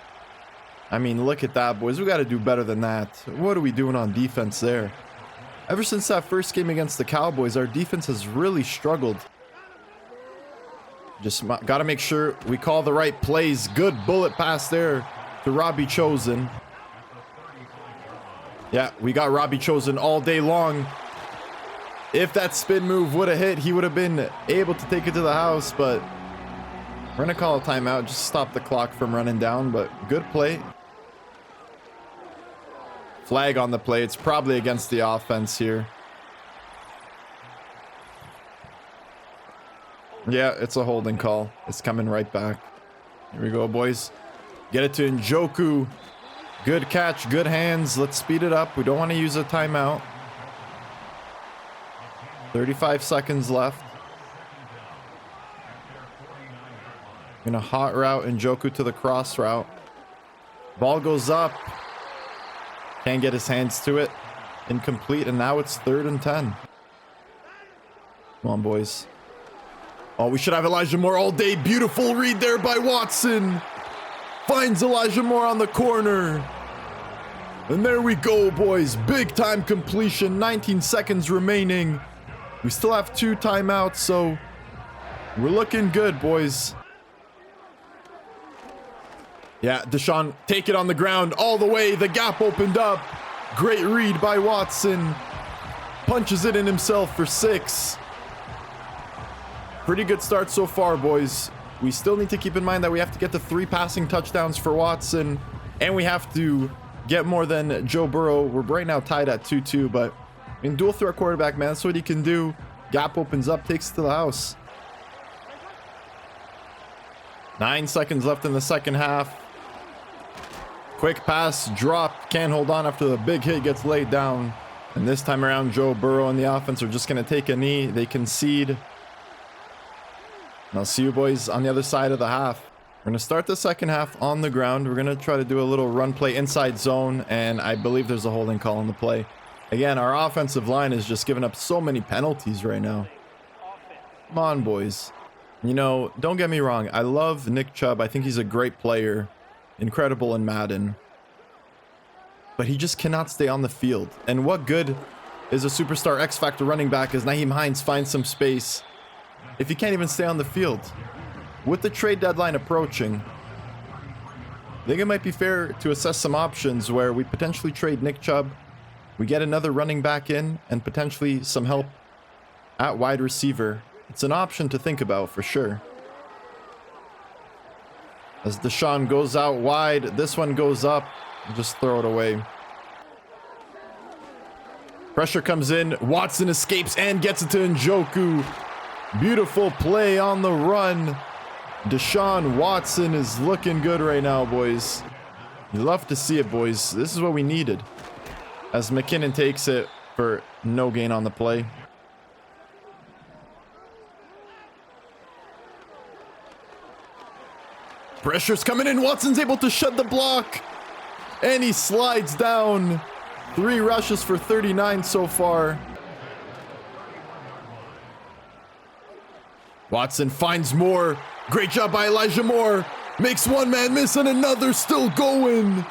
I mean, look at that, boys. We got to do better than that. What are we doing on defense there? Ever since that first game against the Cowboys, our defense has really struggled. Just got to make sure we call the right plays. Good bullet pass there to Robbie Chosen. Yeah, we got Robbie Chosen all day long. If that spin move would have hit, he would have been able to take it to the house, but we're going to call a timeout. Just stop the clock from running down, but good play. Flag on the play. It's probably against the offense here. Yeah, it's a holding call. It's coming right back. Here we go, boys. Get it to Njoku. Good catch, good hands. Let's speed it up. We don't want to use a timeout. 35 seconds left. Gonna hot route Njoku to the cross route. Ball goes up. Can't get his hands to it. Incomplete, and now it's 3rd and 10. Come on, boys. Oh, we should have Elijah Moore all day. Beautiful read there by Watson. Finds Elijah Moore on the corner. And there we go, boys. Big time completion. 19 seconds remaining. We still have 2 timeouts, so we're looking good, boys. Yeah, Deshaun, take it on the ground all the way. The gap opened up. Great read by Watson. Punches it in himself for 6. Pretty good start so far, boys. We still need to keep in mind that we have to get to 3 passing touchdowns for Watson, and we have to get more than Joe Burrow. We're right now tied at 2-2, but in dual threat quarterback, man, that's what he can do. Gap opens up, takes it to the house. 9 seconds left in the second half. Quick pass, drop, can't hold on after the big hit gets laid down. And this time around, Joe Burrow and the offense are just going to take a knee. They concede. And I'll see you boys on the other side of the half. We're going to start the second half on the ground. We're going to try to do a little run play inside zone, and I believe there's a holding call on the play. Again, our offensive line is just giving up so many penalties right now. Come on, boys. You know, don't get me wrong. I love Nick Chubb. I think he's a great player. Incredible in Madden. But he just cannot stay on the field. And what good is a superstar X-Factor running back as Nyheim Hines finds some space if he can't even stay on the field? With the trade deadline approaching, I think it might be fair to assess some options where we potentially trade Nick Chubb. We get another running back in and potentially some help at wide receiver. It's an option to think about for sure. As Deshaun goes out wide, this one goes up. Just throw it away. Pressure comes in. Watson escapes and gets it to Njoku. Beautiful play on the run. Deshaun Watson is looking good right now, boys. You love to see it, boys. This is what we needed. As McKinnon takes it for no gain on the play. Pressure's coming in. Watson's able to shed the block. And he slides down. 3 rushes for 39 so far. Watson finds Moore. Great job by Elijah Moore. Makes one man miss and another still going.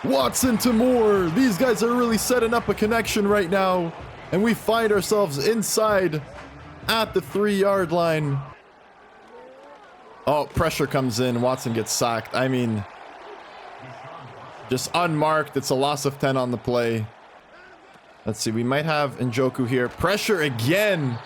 Watson to Moore. These guys are really setting up a connection right now. And we find ourselves inside at the 3-yard line. Oh, pressure comes in. Watson gets sacked. I mean, just unmarked. It's a loss of 10 on the play. Let's see. We might have Njoku here. Pressure again.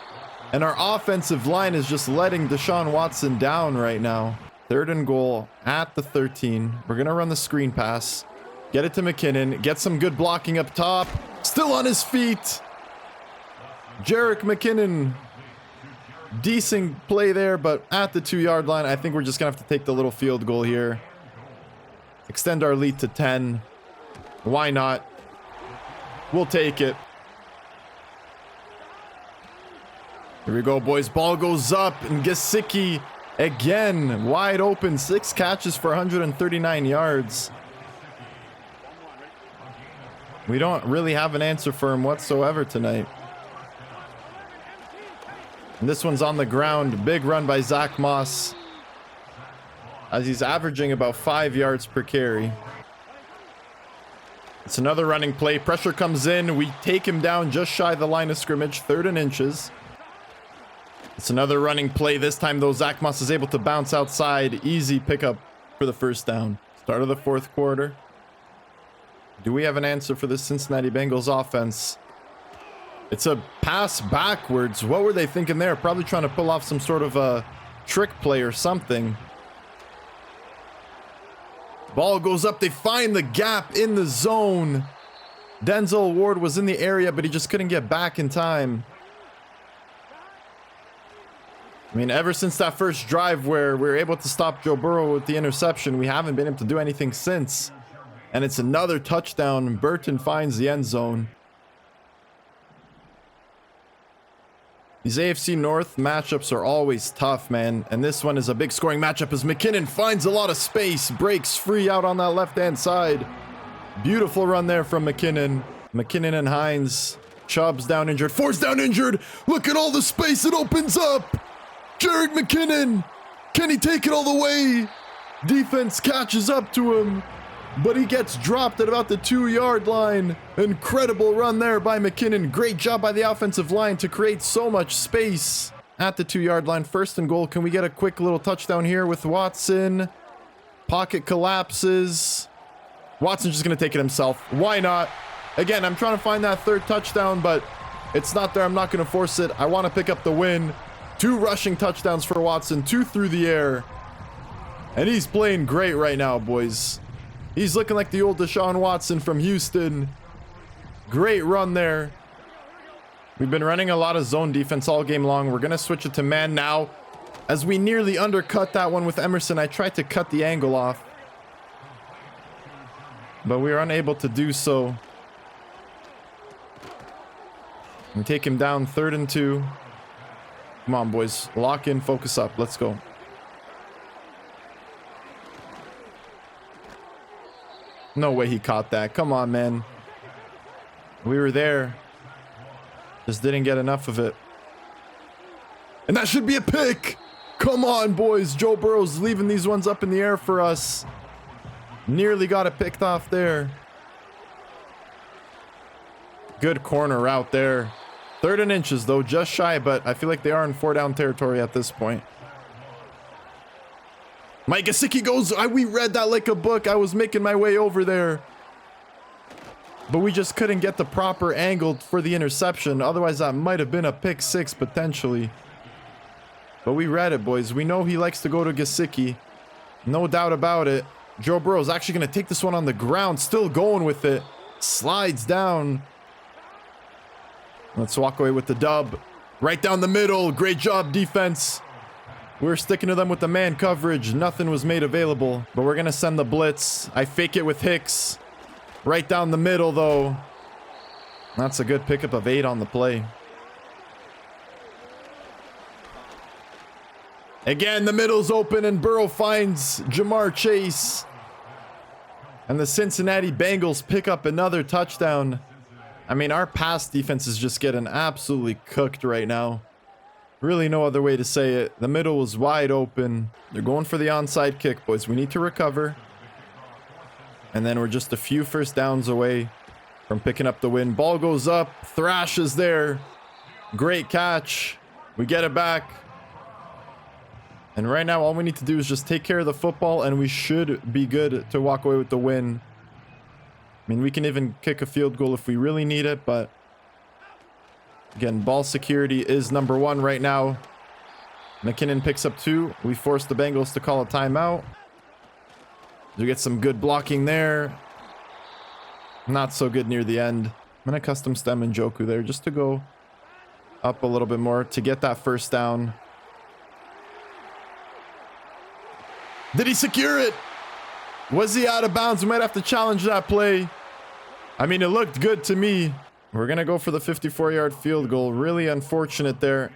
And our offensive line is just letting Deshaun Watson down right now. 3rd and goal at the 13. We're going to run the screen pass. Get it to McKinnon. Get some good blocking up top. Still on his feet. Jerick McKinnon. Decent play there, but at the 2-yard line, I think we're just going to have to take the little field goal here. Extend our lead to 10. Why not? We'll take it. Here we go, boys. Ball goes up, and Gesicki again wide open. 6 catches for 139 yards. We don't really have an answer for him whatsoever tonight. And this one's on the ground. Big run by Zach Moss. as he's averaging about 5 yards per carry. It's another running play. Pressure comes in. We take him down just shy of the line of scrimmage, 3rd and inches. It's another running play. This time, though, Zach Moss is able to bounce outside. Easy pickup for the first down. Start of the 4th quarter. Do we have an answer for the Cincinnati Bengals offense? It's a pass backwards. What were they thinking there? Probably trying to pull off some sort of a trick play or something. Ball goes up. They find the gap in the zone. Denzel Ward was in the area, but he just couldn't get back in time. I mean, ever since that first drive where we were able to stop Joe Burrow with the interception, we haven't been able to do anything since. And it's another touchdown. Burton finds the end zone. These AFC North matchups are always tough, man. And this one is a big scoring matchup as McKinnon finds a lot of space, breaks free out on that left-hand side. Beautiful run there from McKinnon. McKinnon and Hines. Chubb's down injured. Ford's down injured. Look at all the space it opens up. Jerick McKinnon. Can he take it all the way? Defense catches up to him, but he gets dropped at about the 2-yard line. Incredible run there by McKinnon. Great job by the offensive line to create so much space at the 2-yard line. 1st and goal. Can we get a quick little touchdown here with Watson? Pocket collapses. Watson's just going to take it himself. Why not? Again, I'm trying to find that 3rd touchdown, but it's not there. I'm not going to force it. I want to pick up the win. 2 rushing touchdowns for Watson, 2 through the air. And he's playing great right now, boys. He's looking like the old Deshaun Watson from Houston. Great run there. We've been running a lot of zone defense all game long. We're going to switch it to man now. As we nearly undercut that one with Emerson, I tried to cut the angle off, but we were unable to do so. We take him down, 3rd and 2. Come on, boys. Lock in, focus up. Let's go. No way he caught that. Come on, man. We were there. Just didn't get enough of it. And that should be a pick. Come on, boys. Joe Burrow's leaving these ones up in the air for us. Nearly got it picked off there. Good corner route there. 3rd and inches, though. Just shy, but I feel like they are in 4-down territory at this point. Mike Gesicki goes. We read that like a book. I was making my way over there, but we just couldn't get the proper angle for the interception. Otherwise, that might have been a pick 6 potentially. But we read it, boys. We know he likes to go to Gesicki. No doubt about it. Joe Burrow's actually going to take this one on the ground. Still going with it. Slides down. Let's walk away with the dub. Right down the middle. Great job, defense. We're sticking to them with the man coverage. Nothing was made available, but we're going to send the blitz. I fake it with Hicks. Right down the middle, though. That's a good pickup of 8 on the play. Again, the middle's open, and Burrow finds Jamar Chase. And the Cincinnati Bengals pick up another touchdown. I mean, our pass defense is just getting absolutely cooked right now. Really no other way to say it. The middle was wide open. They're going for the onside kick, boys. We need to recover. And then we're just a few first downs away from picking up the win. Ball goes up. Thrash is there. Great catch. We get it back. And right now, all we need to do is just take care of the football, and we should be good to walk away with the win. I mean, we can even kick a field goal if we really need it, but again, ball security is number 1 right now. McKinnon picks up 2. We force the Bengals to call a timeout. We get some good blocking there. Not so good near the end. I'm going to custom stem Njoku there just to go up a little bit more to get that first down. Did he secure it? Was he out of bounds? We might have to challenge that play. I mean, it looked good to me. We're going to go for the 54-yard field goal. Really unfortunate there.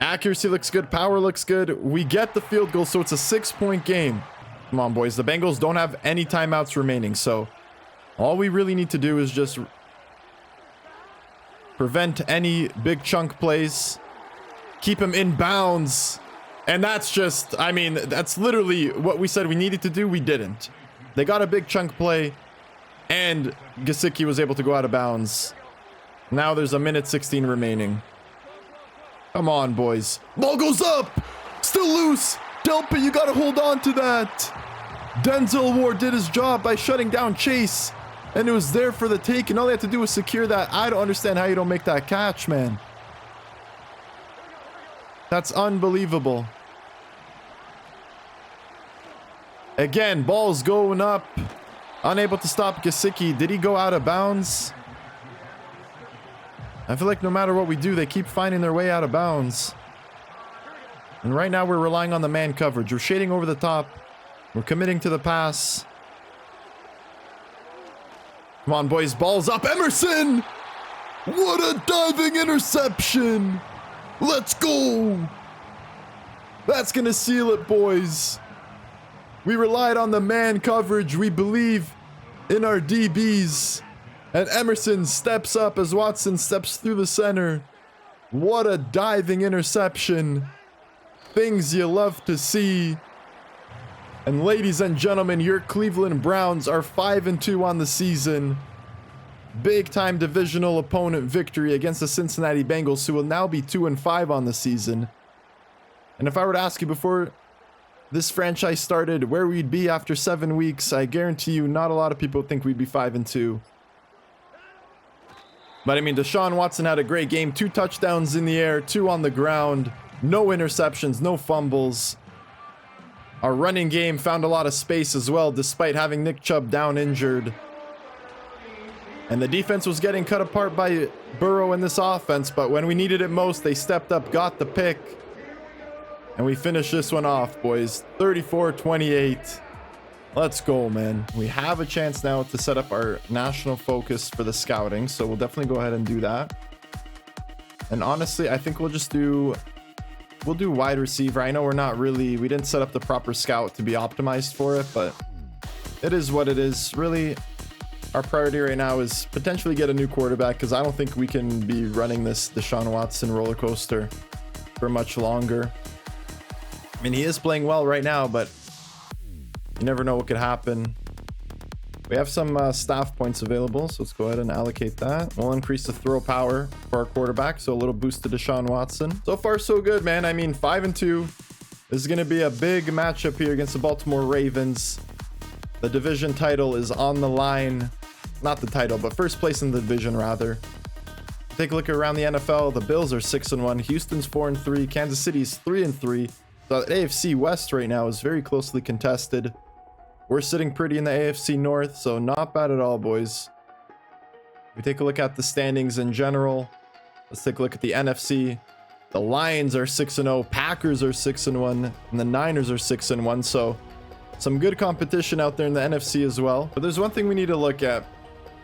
Accuracy looks good. Power looks good. We get the field goal, so it's a 6-point game. Come on, boys. The Bengals don't have any timeouts remaining, so all we really need to do is just prevent any big chunk plays. Keep him in bounds. And that's just, I mean, that's literally what we said we needed to do. We didn't. They got a big chunk play, and Gesicki was able to go out of bounds. Now there's a minute 16 remaining. Come on, boys. Ball goes up. Still loose. Delpit, you got to hold on to that. Denzel Ward did his job by shutting down Chase, and it was there for the take, and all they had to do was secure that. I don't understand how you don't make that catch, man. That's unbelievable. Again, ball's going up. Unable to stop Gesicki. Did he go out of bounds? I feel like no matter what we do, they keep finding their way out of bounds. And right now we're relying on the man coverage. We're shading over the top. We're committing to the pass. Come on, boys. Ball's up. Emerson! What a diving interception! Let's go! That's gonna seal it, boys. We relied on the man coverage. We believe in our DBs. And Emerson steps up as Watson steps through the center. What a diving interception. Things you love to see. And ladies and gentlemen, your Cleveland Browns are 5-2 on the season. Big time divisional opponent victory against the Cincinnati Bengals, who will now be 2-5 on the season. And if I were to ask you before this franchise started where we'd be after 7 weeks, I guarantee you not a lot of people think we'd be 5-2. But I mean, Deshaun Watson had a great game. 2 touchdowns in the air, 2 on the ground, no interceptions, no fumbles. Our running game found a lot of space as well, despite having Nick Chubb down injured. And the defense was getting cut apart by Burrow in this offense, but when we needed it most, they stepped up, got the pick. And we finished this one off, boys. 34-28. Let's go, man. We have a chance now to set up our national focus for the scouting, so we'll definitely go ahead and do that. And honestly, I think we'll do wide receiver. I know we didn't set up the proper scout to be optimized for it, but it is what it is. Really, our priority right now is potentially get a new quarterback, because I don't think we can be running this Deshaun Watson roller coaster for much longer. I mean, he is playing well right now, but you never know what could happen. We have some staff points available, so let's go ahead and allocate that. We'll increase the throw power for our quarterback, so a little boost to Deshaun Watson. So far, so good, man. I mean, 5-2. This is going to be a big matchup here against the Baltimore Ravens. The division title is on the line. Not the title, but first place in the division, rather. Take a look around the NFL. The Bills are 6-1. Houston's 4-3. Kansas City's 3-3. The AFC West right now is very closely contested. We're sitting pretty in the AFC North, so not bad at all, boys. If we take a look at the standings in general, let's take a look at the NFC. The Lions are 6-0, Packers are 6-1, and the Niners are 6-1, so some good competition out there in the NFC as well. But there's one thing we need to look at,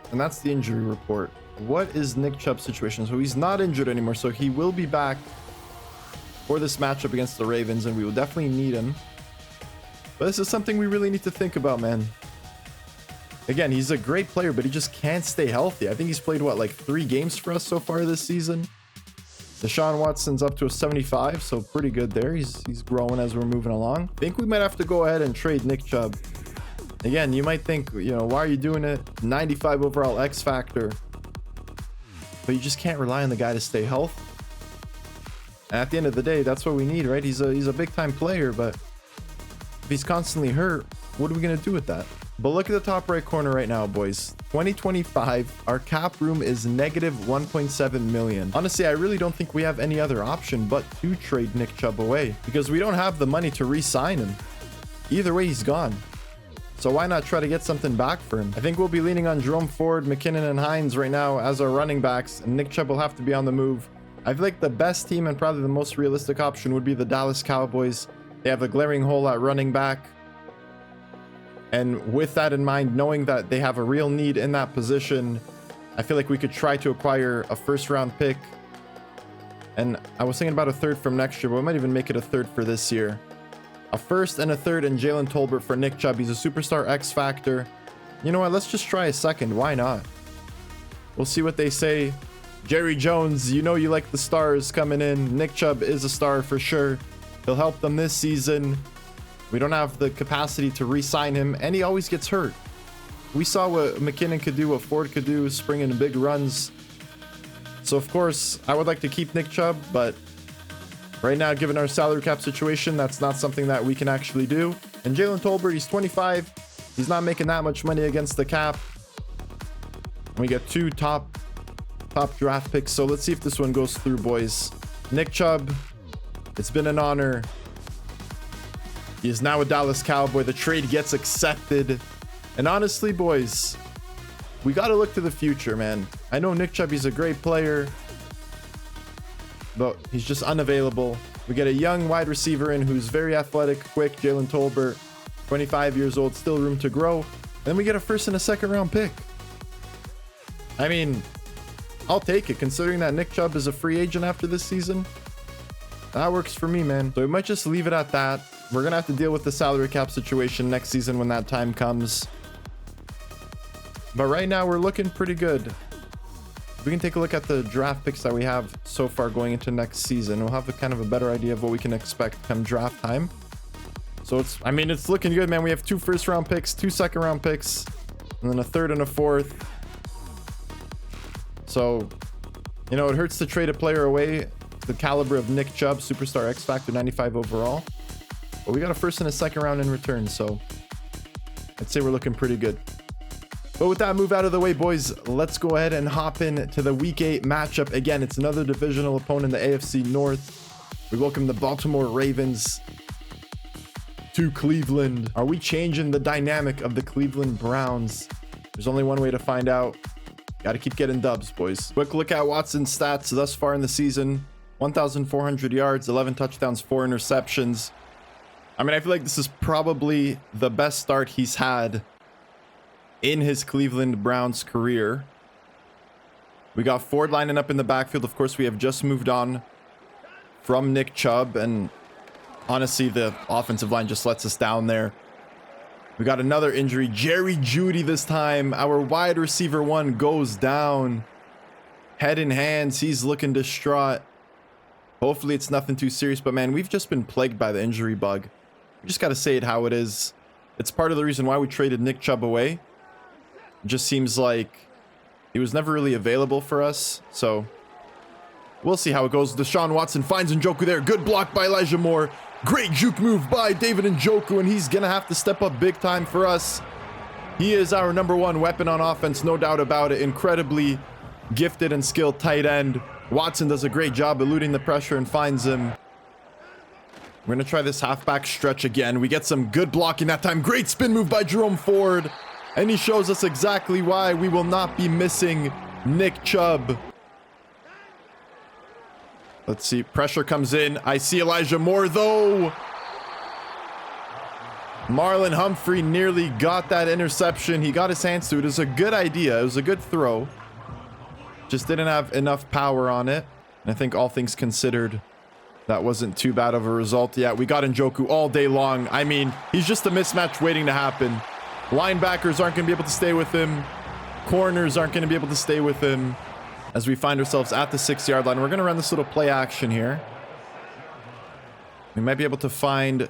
and that's the injury report. What is Nick Chubb's situation? So he's not injured anymore, so he will be back for this matchup against the Ravens, and we will definitely need him. But this is something we really need to think about, man. Again, he's a great player, but he just can't stay healthy. I think he's played, what, like 3 games for us so far this season? Deshaun Watson's up to a 75, so pretty good there. He's growing as we're moving along. I think we might have to go ahead and trade Nick Chubb. Again, you might think, you know, why are you doing it? 95 overall X factor. But you just can't rely on the guy to stay healthy. And at the end of the day, that's what we need, right? He's a big-time player, but if he's constantly hurt, what are we going to do with that? But look at the top right corner right now, boys. 2025, our cap room is negative 1.7 million. Honestly, I really don't think we have any other option but to trade Nick Chubb away, because we don't have the money to re-sign him. Either way, he's gone. So why not try to get something back for him? I think we'll be leaning on Jerome Ford, McKinnon, and Hines right now as our running backs, and Nick Chubb will have to be on the move. I feel like the best team and probably the most realistic option would be the Dallas Cowboys. They have a glaring hole at running back. And with that in mind, knowing that they have a real need in that position, I feel like we could try to acquire a first-round pick. And I was thinking about a third from next year, but we might even make it a third for this year. A first and a third and Jalen Tolbert for Nick Chubb. He's a superstar X factor. You know what? Let's just try a second. Why not? We'll see what they say. Jerry Jones, you know you like the stars coming in. Nick Chubb is a star for sure. He'll help them this season. We don't have the capacity to re-sign him, and he always gets hurt. We saw what McKinnon could do, what Ford could do, springing big runs. So, of course, I would like to keep Nick Chubb, but right now, given our salary cap situation, that's not something that we can actually do. And Jalen Tolbert, he's 25. He's not making that much money against the cap. We get 2 top draft picks. So let's see if this one goes through, boys. Nick Chubb, it's been an honor. He is now a Dallas Cowboy. The trade gets accepted. And honestly, boys, we got to look to the future, man. I know Nick Chubb, he's a great player, but he's just unavailable. We get a young wide receiver in who's very athletic, quick, Jalen Tolbert, 25 years old, still room to grow. And then we get a first and a second round pick. I mean, I'll take it, considering that Nick Chubb is a free agent after this season. That works for me, man. So we might just leave it at that. We're going to have to deal with the salary cap situation next season when that time comes. But right now, we're looking pretty good. We can take a look at the draft picks that we have so far going into next season. We'll have a kind of a better idea of what we can expect come draft time. So it's looking good, man. We have 2 first round picks, 2 second round picks, and then a third and a fourth. So, it hurts to trade a player away. The caliber of Nick Chubb, superstar X Factor, 95 overall. But we got a first and a second round in return. So I'd say we're looking pretty good. But with that move out of the way, boys, let's go ahead and hop in to the Week 8 matchup. Again, it's another divisional opponent in the AFC North. We welcome the Baltimore Ravens to Cleveland. Are we changing the dynamic of the Cleveland Browns? There's only one way to find out. Got to keep getting dubs, boys. Quick look at Watson's stats thus far in the season. 1,400 yards, 11 touchdowns, 4 interceptions. I mean, I feel like this is probably the best start he's had in his Cleveland Browns career. We got Ford lining up in the backfield. Of course, we have just moved on from Nick Chubb, and honestly, the offensive line just lets us down there. We got another injury. Jerry Jeudy this time. Our wide receiver 1 goes down. Head in hands. He's looking distraught. Hopefully, it's nothing too serious, but man, we've just been plagued by the injury bug. We just got to say it how it is. It's part of the reason why we traded Nick Chubb away. It just seems like he was never really available for us. So we'll see how it goes. Deshaun Watson finds Njoku there. Good block by Elijah Moore. Great juke move by David Njoku, and he's going to have to step up big time for us. He is our number 1 weapon on offense, no doubt about it. Incredibly gifted and skilled tight end. Watson does a great job eluding the pressure and finds him. We're going to try this halfback stretch again. We get some good blocking that time. Great spin move by Jerome Ford. And he shows us exactly why we will not be missing Nick Chubb. Let's see. Pressure comes in. I see Elijah Moore, though. Marlon Humphrey nearly got that interception. He got his hands to it. It was a good idea. It was a good throw. Just didn't have enough power on it. And I think all things considered, that wasn't too bad of a result. Yeah, we got Njoku all day long. I mean, he's just a mismatch waiting to happen. Linebackers aren't going to be able to stay with him. Corners aren't going to be able to stay with him. As we find ourselves at the 6-yard line, we're going to run this little play action here. We might be able to find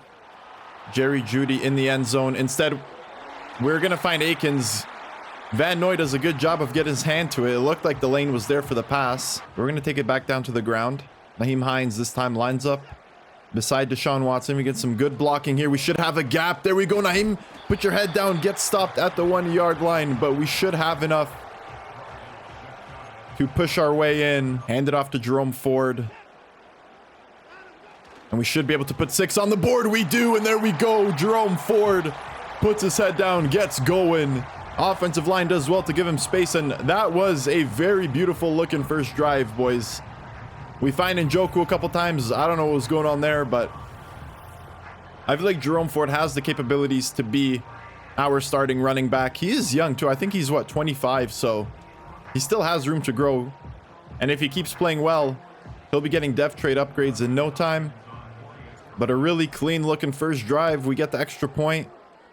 Jerry Jeudy in the end zone. Instead, we're going to find Akins. Van Noy does a good job of getting his hand to it. It looked like the lane was there for the pass. We're going to take it back down to the ground. Naheem Hines this time lines up beside Deshaun Watson. We get some good blocking here. We should have a gap. There we go, Naheem. Put your head down. Get stopped at the 1-yard line. But we should have enough to push our way in. Hand it off to Jerome Ford. And we should be able to put 6 on the board. We do. And there we go. Jerome Ford puts his head down. Gets going. Offensive line does well to give him space. And that was a very beautiful looking first drive, boys. We find Njoku a couple times. I don't know what was going on there, but I feel like Jerome Ford has the capabilities to be our starting running back. He is young too. I think he's 25, so he still has room to grow. And if he keeps playing well, he'll be getting depth trade upgrades in no time. But a really clean looking first drive. We get the extra point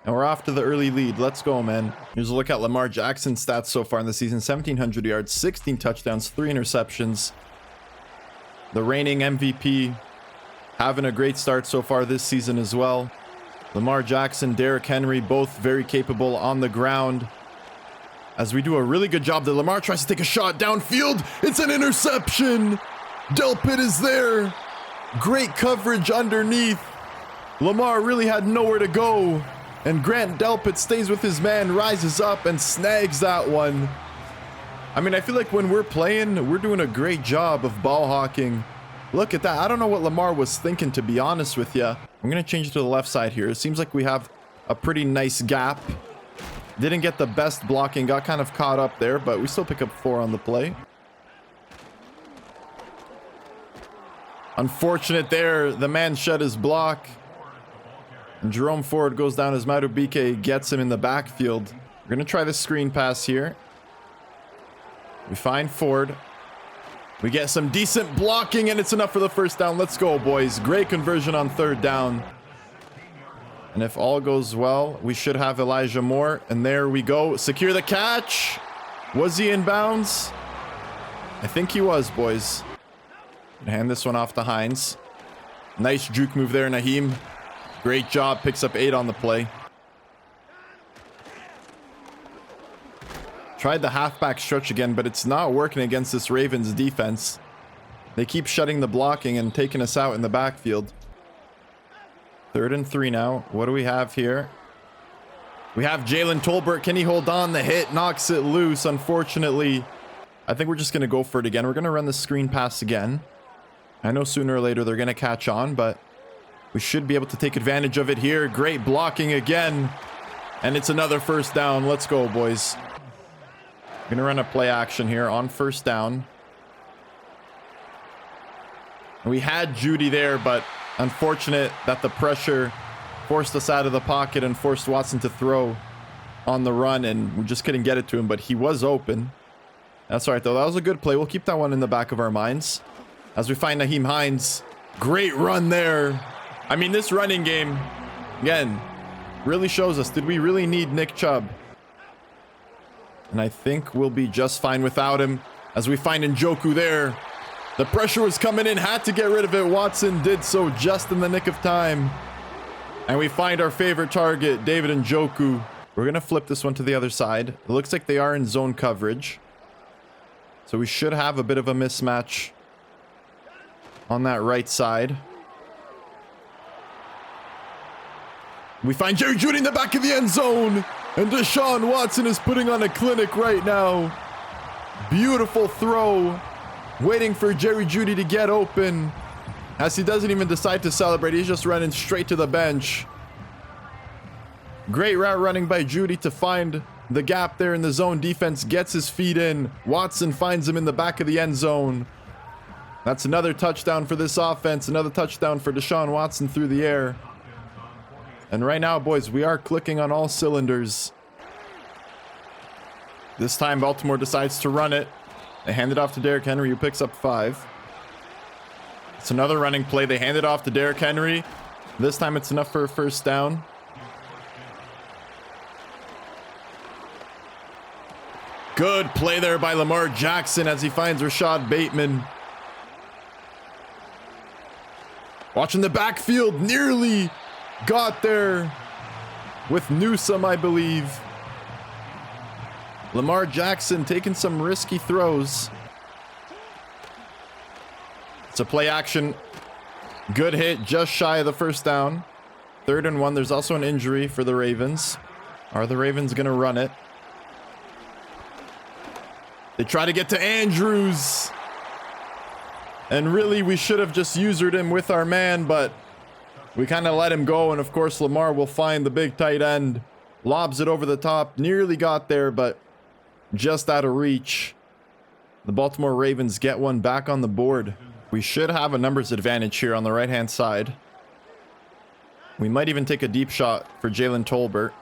and we're off to the early lead. Let's go, man. Here's a look at Lamar Jackson's stats so far in the season. 1,700 yards, 16 touchdowns, 3 interceptions. The reigning MVP having a great start so far this season as well. Lamar Jackson, Derrick Henry, both very capable on the ground. As we do a really good job, that Lamar tries to take a shot downfield. It's an interception. Delpit is there. Great coverage underneath. Lamar really had nowhere to go. And Grant Delpit stays with his man, rises up and snags that one. I mean, I feel like when we're playing, we're doing a great job of ball hawking. Look at that. I don't know what Lamar was thinking, to be honest with you. I'm going to change it to the left side here. It seems like we have a pretty nice gap. Didn't get the best blocking, got kind of caught up there, but we still pick up 4 on the play. Unfortunate there. The man shed his block. And Jerome Ford goes down as Madubike gets him in the backfield. We're going to try the screen pass here. We find Ford. We get some decent blocking, and it's enough for the first down. Let's go, boys. Great conversion on 3rd down. And if all goes well, we should have Elijah Moore. And there we go. Secure the catch. Was he in bounds? I think he was, boys. Hand this one off to Hines. Nice juke move there, Naheem. Great job. Picks up 8 on the play. Tried the halfback stretch again, but it's not working against this Ravens defense. They keep shutting the blocking and taking us out in the backfield. 3rd and 3 now. What do we have here? We have Jalen Tolbert. Can he hold on? The hit knocks it loose, unfortunately. I think we're just going to go for it again. We're going to run the screen pass again. I know sooner or later they're going to catch on, but we should be able to take advantage of it here. Great blocking again. And it's another first down. Let's go, boys. We're going to run a play action here on 1st down. We had Judy there, but unfortunate that the pressure forced us out of the pocket and forced Watson to throw on the run, and we just couldn't get it to him, but he was open. That's all right, though. That was a good play. We'll keep that one in the back of our minds. As we find Naheem Hines. Great run there. I mean, this running game, again, really shows us, did we really need Nick Chubb? And I think we'll be just fine without him. As we find Njoku there. The pressure was coming in, had to get rid of it. Watson did so just in the nick of time. And we find our favorite target, David Njoku. We're going to flip this one to the other side. It looks like they are in zone coverage. So we should have a bit of a mismatch on that right side. We find Jerry Jeudy in the back of the end zone. And Deshaun Watson is putting on a clinic right now. Beautiful throw. Waiting for Jerry Jeudy to get open. As he doesn't even decide to celebrate. He's just running straight to the bench. Great route running by Jeudy to find the gap there in the zone. Defense gets his feet in. Watson finds him in the back of the end zone. That's another touchdown for this offense. Another touchdown for Deshaun Watson through the air. And right now, boys, we are clicking on all cylinders. This time, Baltimore decides to run it. They hand it off to Derrick Henry, who picks up 5. It's another running play. They hand it off to Derrick Henry. This time, it's enough for a first down. Good play there by Lamar Jackson as he finds Rashad Bateman. Watching the backfield, nearly got there with Newsome, I believe. Lamar Jackson taking some risky throws. It's a play action. Good hit, just shy of the first down. 3rd and 1. There's also an injury for the Ravens. Are the Ravens going to run it? They try to get to Andrews. And really, we should have just usered him with our man, but we kind of let him go. And of course, Lamar will find the big tight end. Lobs it over the top. Nearly got there, but just out of reach. The Baltimore Ravens get one back on the board. We should have a numbers advantage here on the right-hand side. We might even take a deep shot for Jalen Tolbert.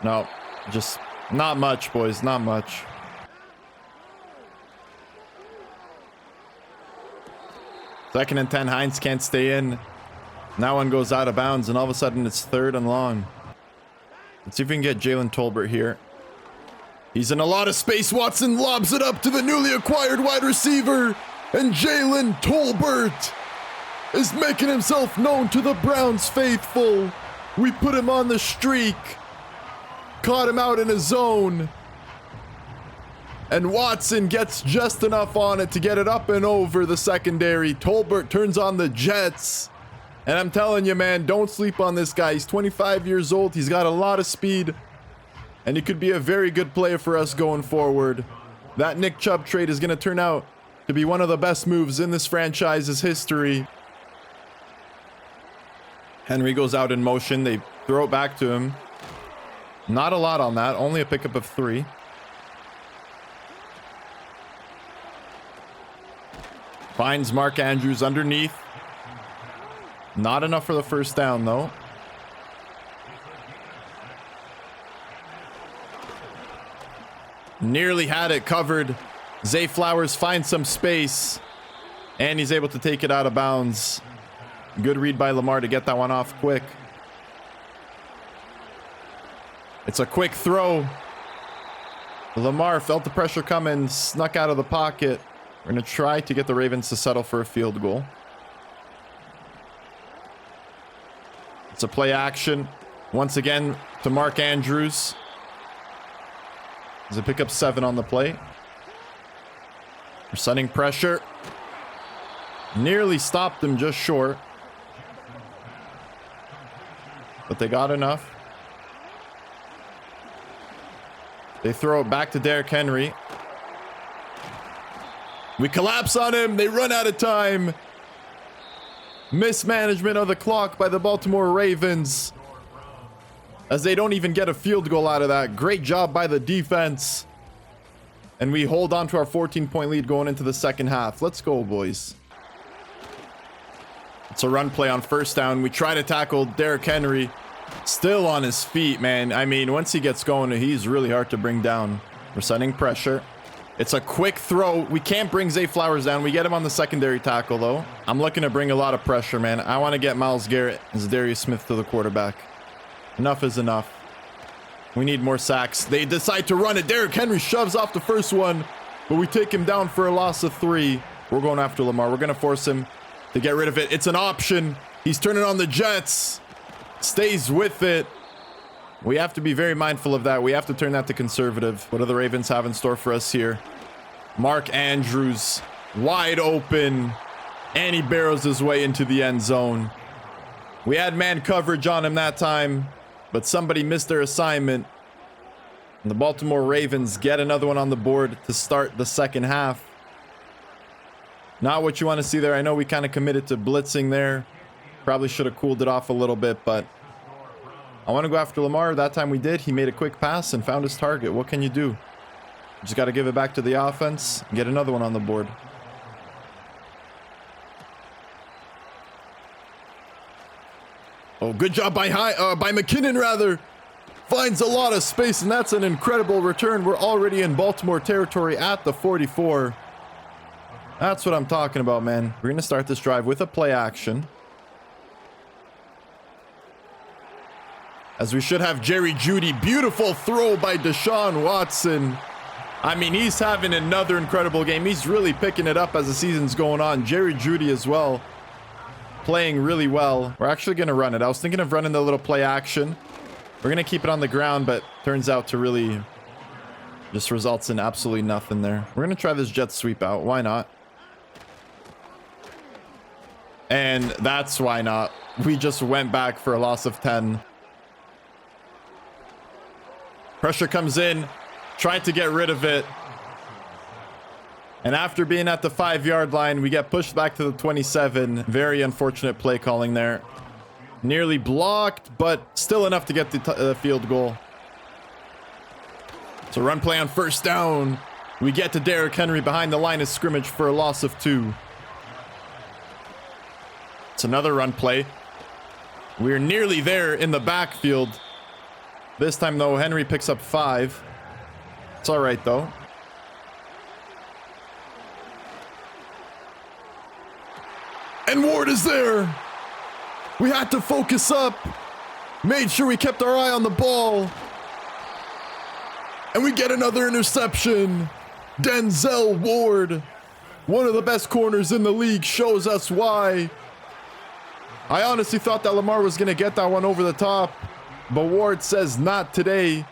No, just not much, boys. Not much. Second and 10. Hines can't stay in. Now one goes out of bounds, and all of a sudden it's 3rd and long. Let's see if we can get Jalen Tolbert here. He's in a lot of space. Watson lobs it up to the newly acquired wide receiver. And Jalen Tolbert is making himself known to the Browns faithful. We put him on the streak. Caught him out in a zone. And Watson gets just enough on it to get it up and over the secondary. Tolbert turns on the Jets. And I'm telling you, man, don't sleep on this guy. He's 25 years old. He's got a lot of speed. And he could be a very good player for us going forward. That Nick Chubb trade is going to turn out to be one of the best moves in this franchise's history. Henry goes out in motion. They throw it back to him. Not a lot on that. Only a pickup of 3. Finds Mark Andrews underneath. Not enough for the first down, though. Nearly had it covered. Zay Flowers finds some space. And he's able to take it out of bounds. Good read by Lamar to get that one off quick. It's a quick throw. Lamar felt the pressure coming, snuck out of the pocket. We're going to try to get the Ravens to settle for a field goal. It's a play action. Once again to Mark Andrews. There's a pickup 7 on the play. We're setting pressure. Nearly stopped him just short. But they got enough. They throw it back to Derrick Henry. We collapse on him. They run out of time. Mismanagement of the clock by the Baltimore Ravens, as they don't even get a field goal out of that. Great job by the defense. And we hold on to our 14-point lead going into the second half. Let's go, boys. It's a run play on first down. We try to tackle Derrick Henry. Still on his feet, man. I mean, once he gets going, he's really hard to bring down. We're setting pressure. It's a quick throw. We can't bring Zay Flowers down. We get him on the secondary tackle, though. I'm looking to bring a lot of pressure, man. I want to get Myles Garrett and Zadarius Smith to the quarterback. Enough is enough. We need more sacks. They decide to run it. Derrick Henry shoves off the first one, but we take him down for a loss of 3. We're going after Lamar. We're going to force him to get rid of it. It's an option. He's turning on the Jets. Stays with it. We have to be very mindful of that. We have to turn that to conservative. What do the Ravens have in store for us here? Mark Andrews wide open, and he barrels his way into the end zone. We had man coverage on him that time, but somebody missed their assignment. And the Baltimore Ravens get another one on the board to start the second half. Not what you want to see there. I know we kind of committed to blitzing there. Probably should have cooled it off a little bit, but I want to go after Lamar. That time we did. He made a quick pass and found his target. What can you do? Just got to give it back to the offense and get another one on the board. Oh, good job by McKinnon, rather. Finds a lot of space, and that's an incredible return. We're already in Baltimore territory at the 44. That's what I'm talking about, man. We're going to start this drive with a play action, as we should have Jerry Jeudy. Beautiful throw by Deshaun Watson. I mean, he's having another incredible game. He's really picking it up as the season's going on. Jerry Jeudy as well, playing really well. We're actually going to run it. I was thinking of running the little play action. We're going to keep it on the ground, but turns out to really just results in absolutely nothing there. We're going to try this jet sweep out. Why not? And that's why not. We just went back for a loss of 10. Pressure comes in. Tried to get rid of it. And after being at the 5-yard line, we get pushed back to the 27. Very unfortunate play calling there. Nearly blocked, but still enough to get the field goal. So run play on first down. We get to Derrick Henry behind the line of scrimmage for a loss of 2. It's another run play. We're nearly there in the backfield. This time, though, Henry picks up 5. It's all right, though. And Ward is there. We had to focus up. Made sure we kept our eye on the ball. And we get another interception. Denzel Ward One of the best corners in the league shows us why. I honestly thought that Lamar was going to get that one over the top, but Ward says not today.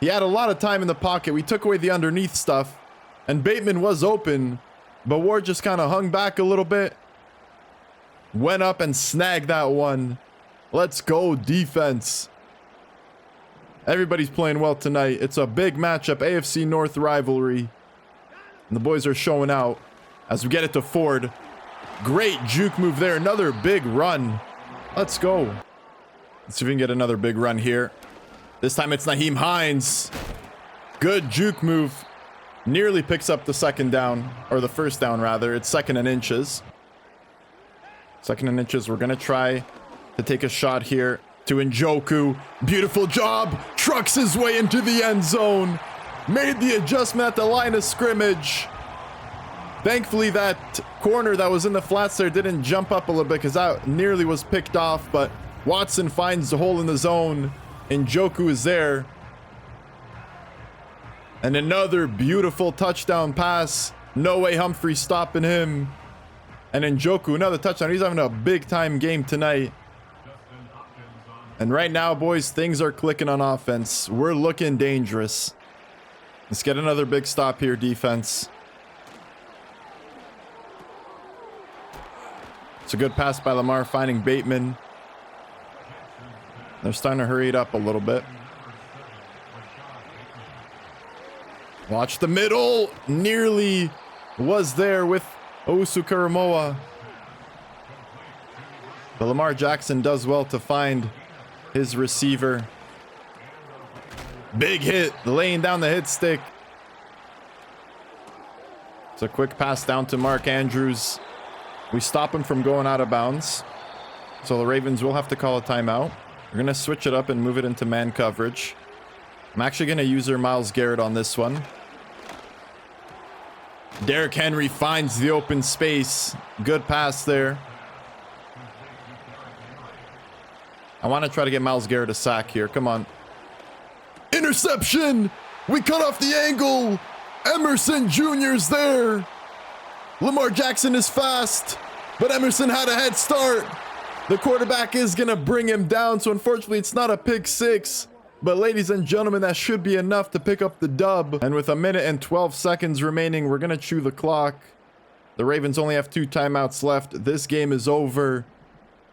He had a lot of time in the pocket. We took away the underneath stuff, and Bateman was open, but Ward just kind of hung back a little bit. Went up and snagged that one. Let's go, defense. Everybody's playing well tonight. It's a big matchup, AFC North rivalry. And the boys are showing out as we get it to Ford. Great juke move there. Another big run. Let's go. Let's see if we can get another big run here. This time it's Nyheim Hines. Good juke move. Nearly picks up the second down, or the first down rather. It's 2nd and inches. 2nd and inches. We're going to try to take a shot here to Njoku. Beautiful job. Trucks his way into the end zone. Made the adjustment at the line of scrimmage. Thankfully, that corner that was in the flats there didn't jump up a little bit because that nearly was picked off, but Watson finds the hole in the zone. Njoku is there. And another beautiful touchdown pass. No way Humphrey stopping him. And Njoku, another touchdown. He's having a big-time game tonight. And right now, boys, things are clicking on offense. We're looking dangerous. Let's get another big stop here, defense. It's a good pass by Lamar, finding Bateman. They're starting to hurry it up a little bit. Watch the middle. Nearly was there with Owusu Karamoa. But Lamar Jackson does well to find his receiver. Big hit, laying down the hit stick. It's a quick pass down to Mark Andrews. We stop him from going out of bounds. So the Ravens will have to call a timeout. We're going to switch it up and move it into man coverage. I'm actually going to use our Myles Garrett on this one. Derrick Henry finds the open space. Good pass there. I want to try to get Myles Garrett a sack here. Come on. Interception! We cut off the angle. Emerson Jr.'s there. Lamar Jackson is fast, but Emerson had a head start. The quarterback is going to bring him down, so unfortunately it's not a pick six. But ladies and gentlemen, that should be enough to pick up the dub. And with 1 minute and 12 seconds remaining, we're going to chew the clock. The Ravens only have 2 timeouts left. This game is over.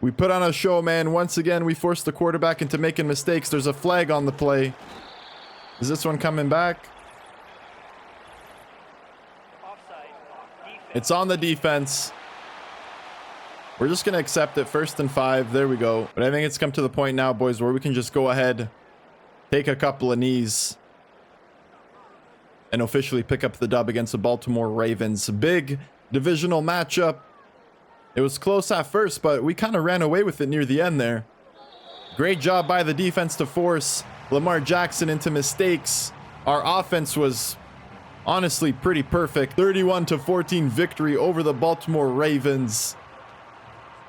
We put on a show, man. Once again, we forced the quarterback into making mistakes. There's a flag on the play. Is this one coming back? It's on the defense. We're just going to accept it. 1st and 5. There we go. But I think it's come to the point now, boys, where we can just go ahead, take a couple of knees, and officially pick up the dub against the Baltimore Ravens. Big divisional matchup. It was close at first, but we kind of ran away with it near the end there. Great job by the defense to force Lamar Jackson into mistakes. Our offense was honestly pretty perfect. 31-14 victory over the Baltimore Ravens.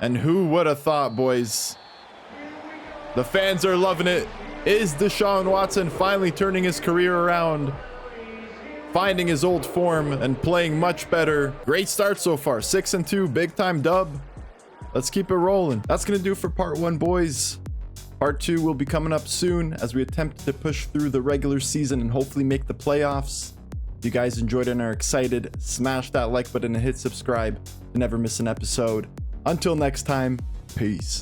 And who would have thought, boys? The fans are loving it. Is Deshaun Watson finally turning his career around? Finding his old form and playing much better. Great start so far. 6-2, big time dub. Let's keep it rolling. That's going to do it for part 1, boys. Part 2 will be coming up soon as we attempt to push through the regular season and hopefully make the playoffs. If you guys enjoyed and are excited, smash that like button and hit subscribe to never miss an episode. Until next time, peace.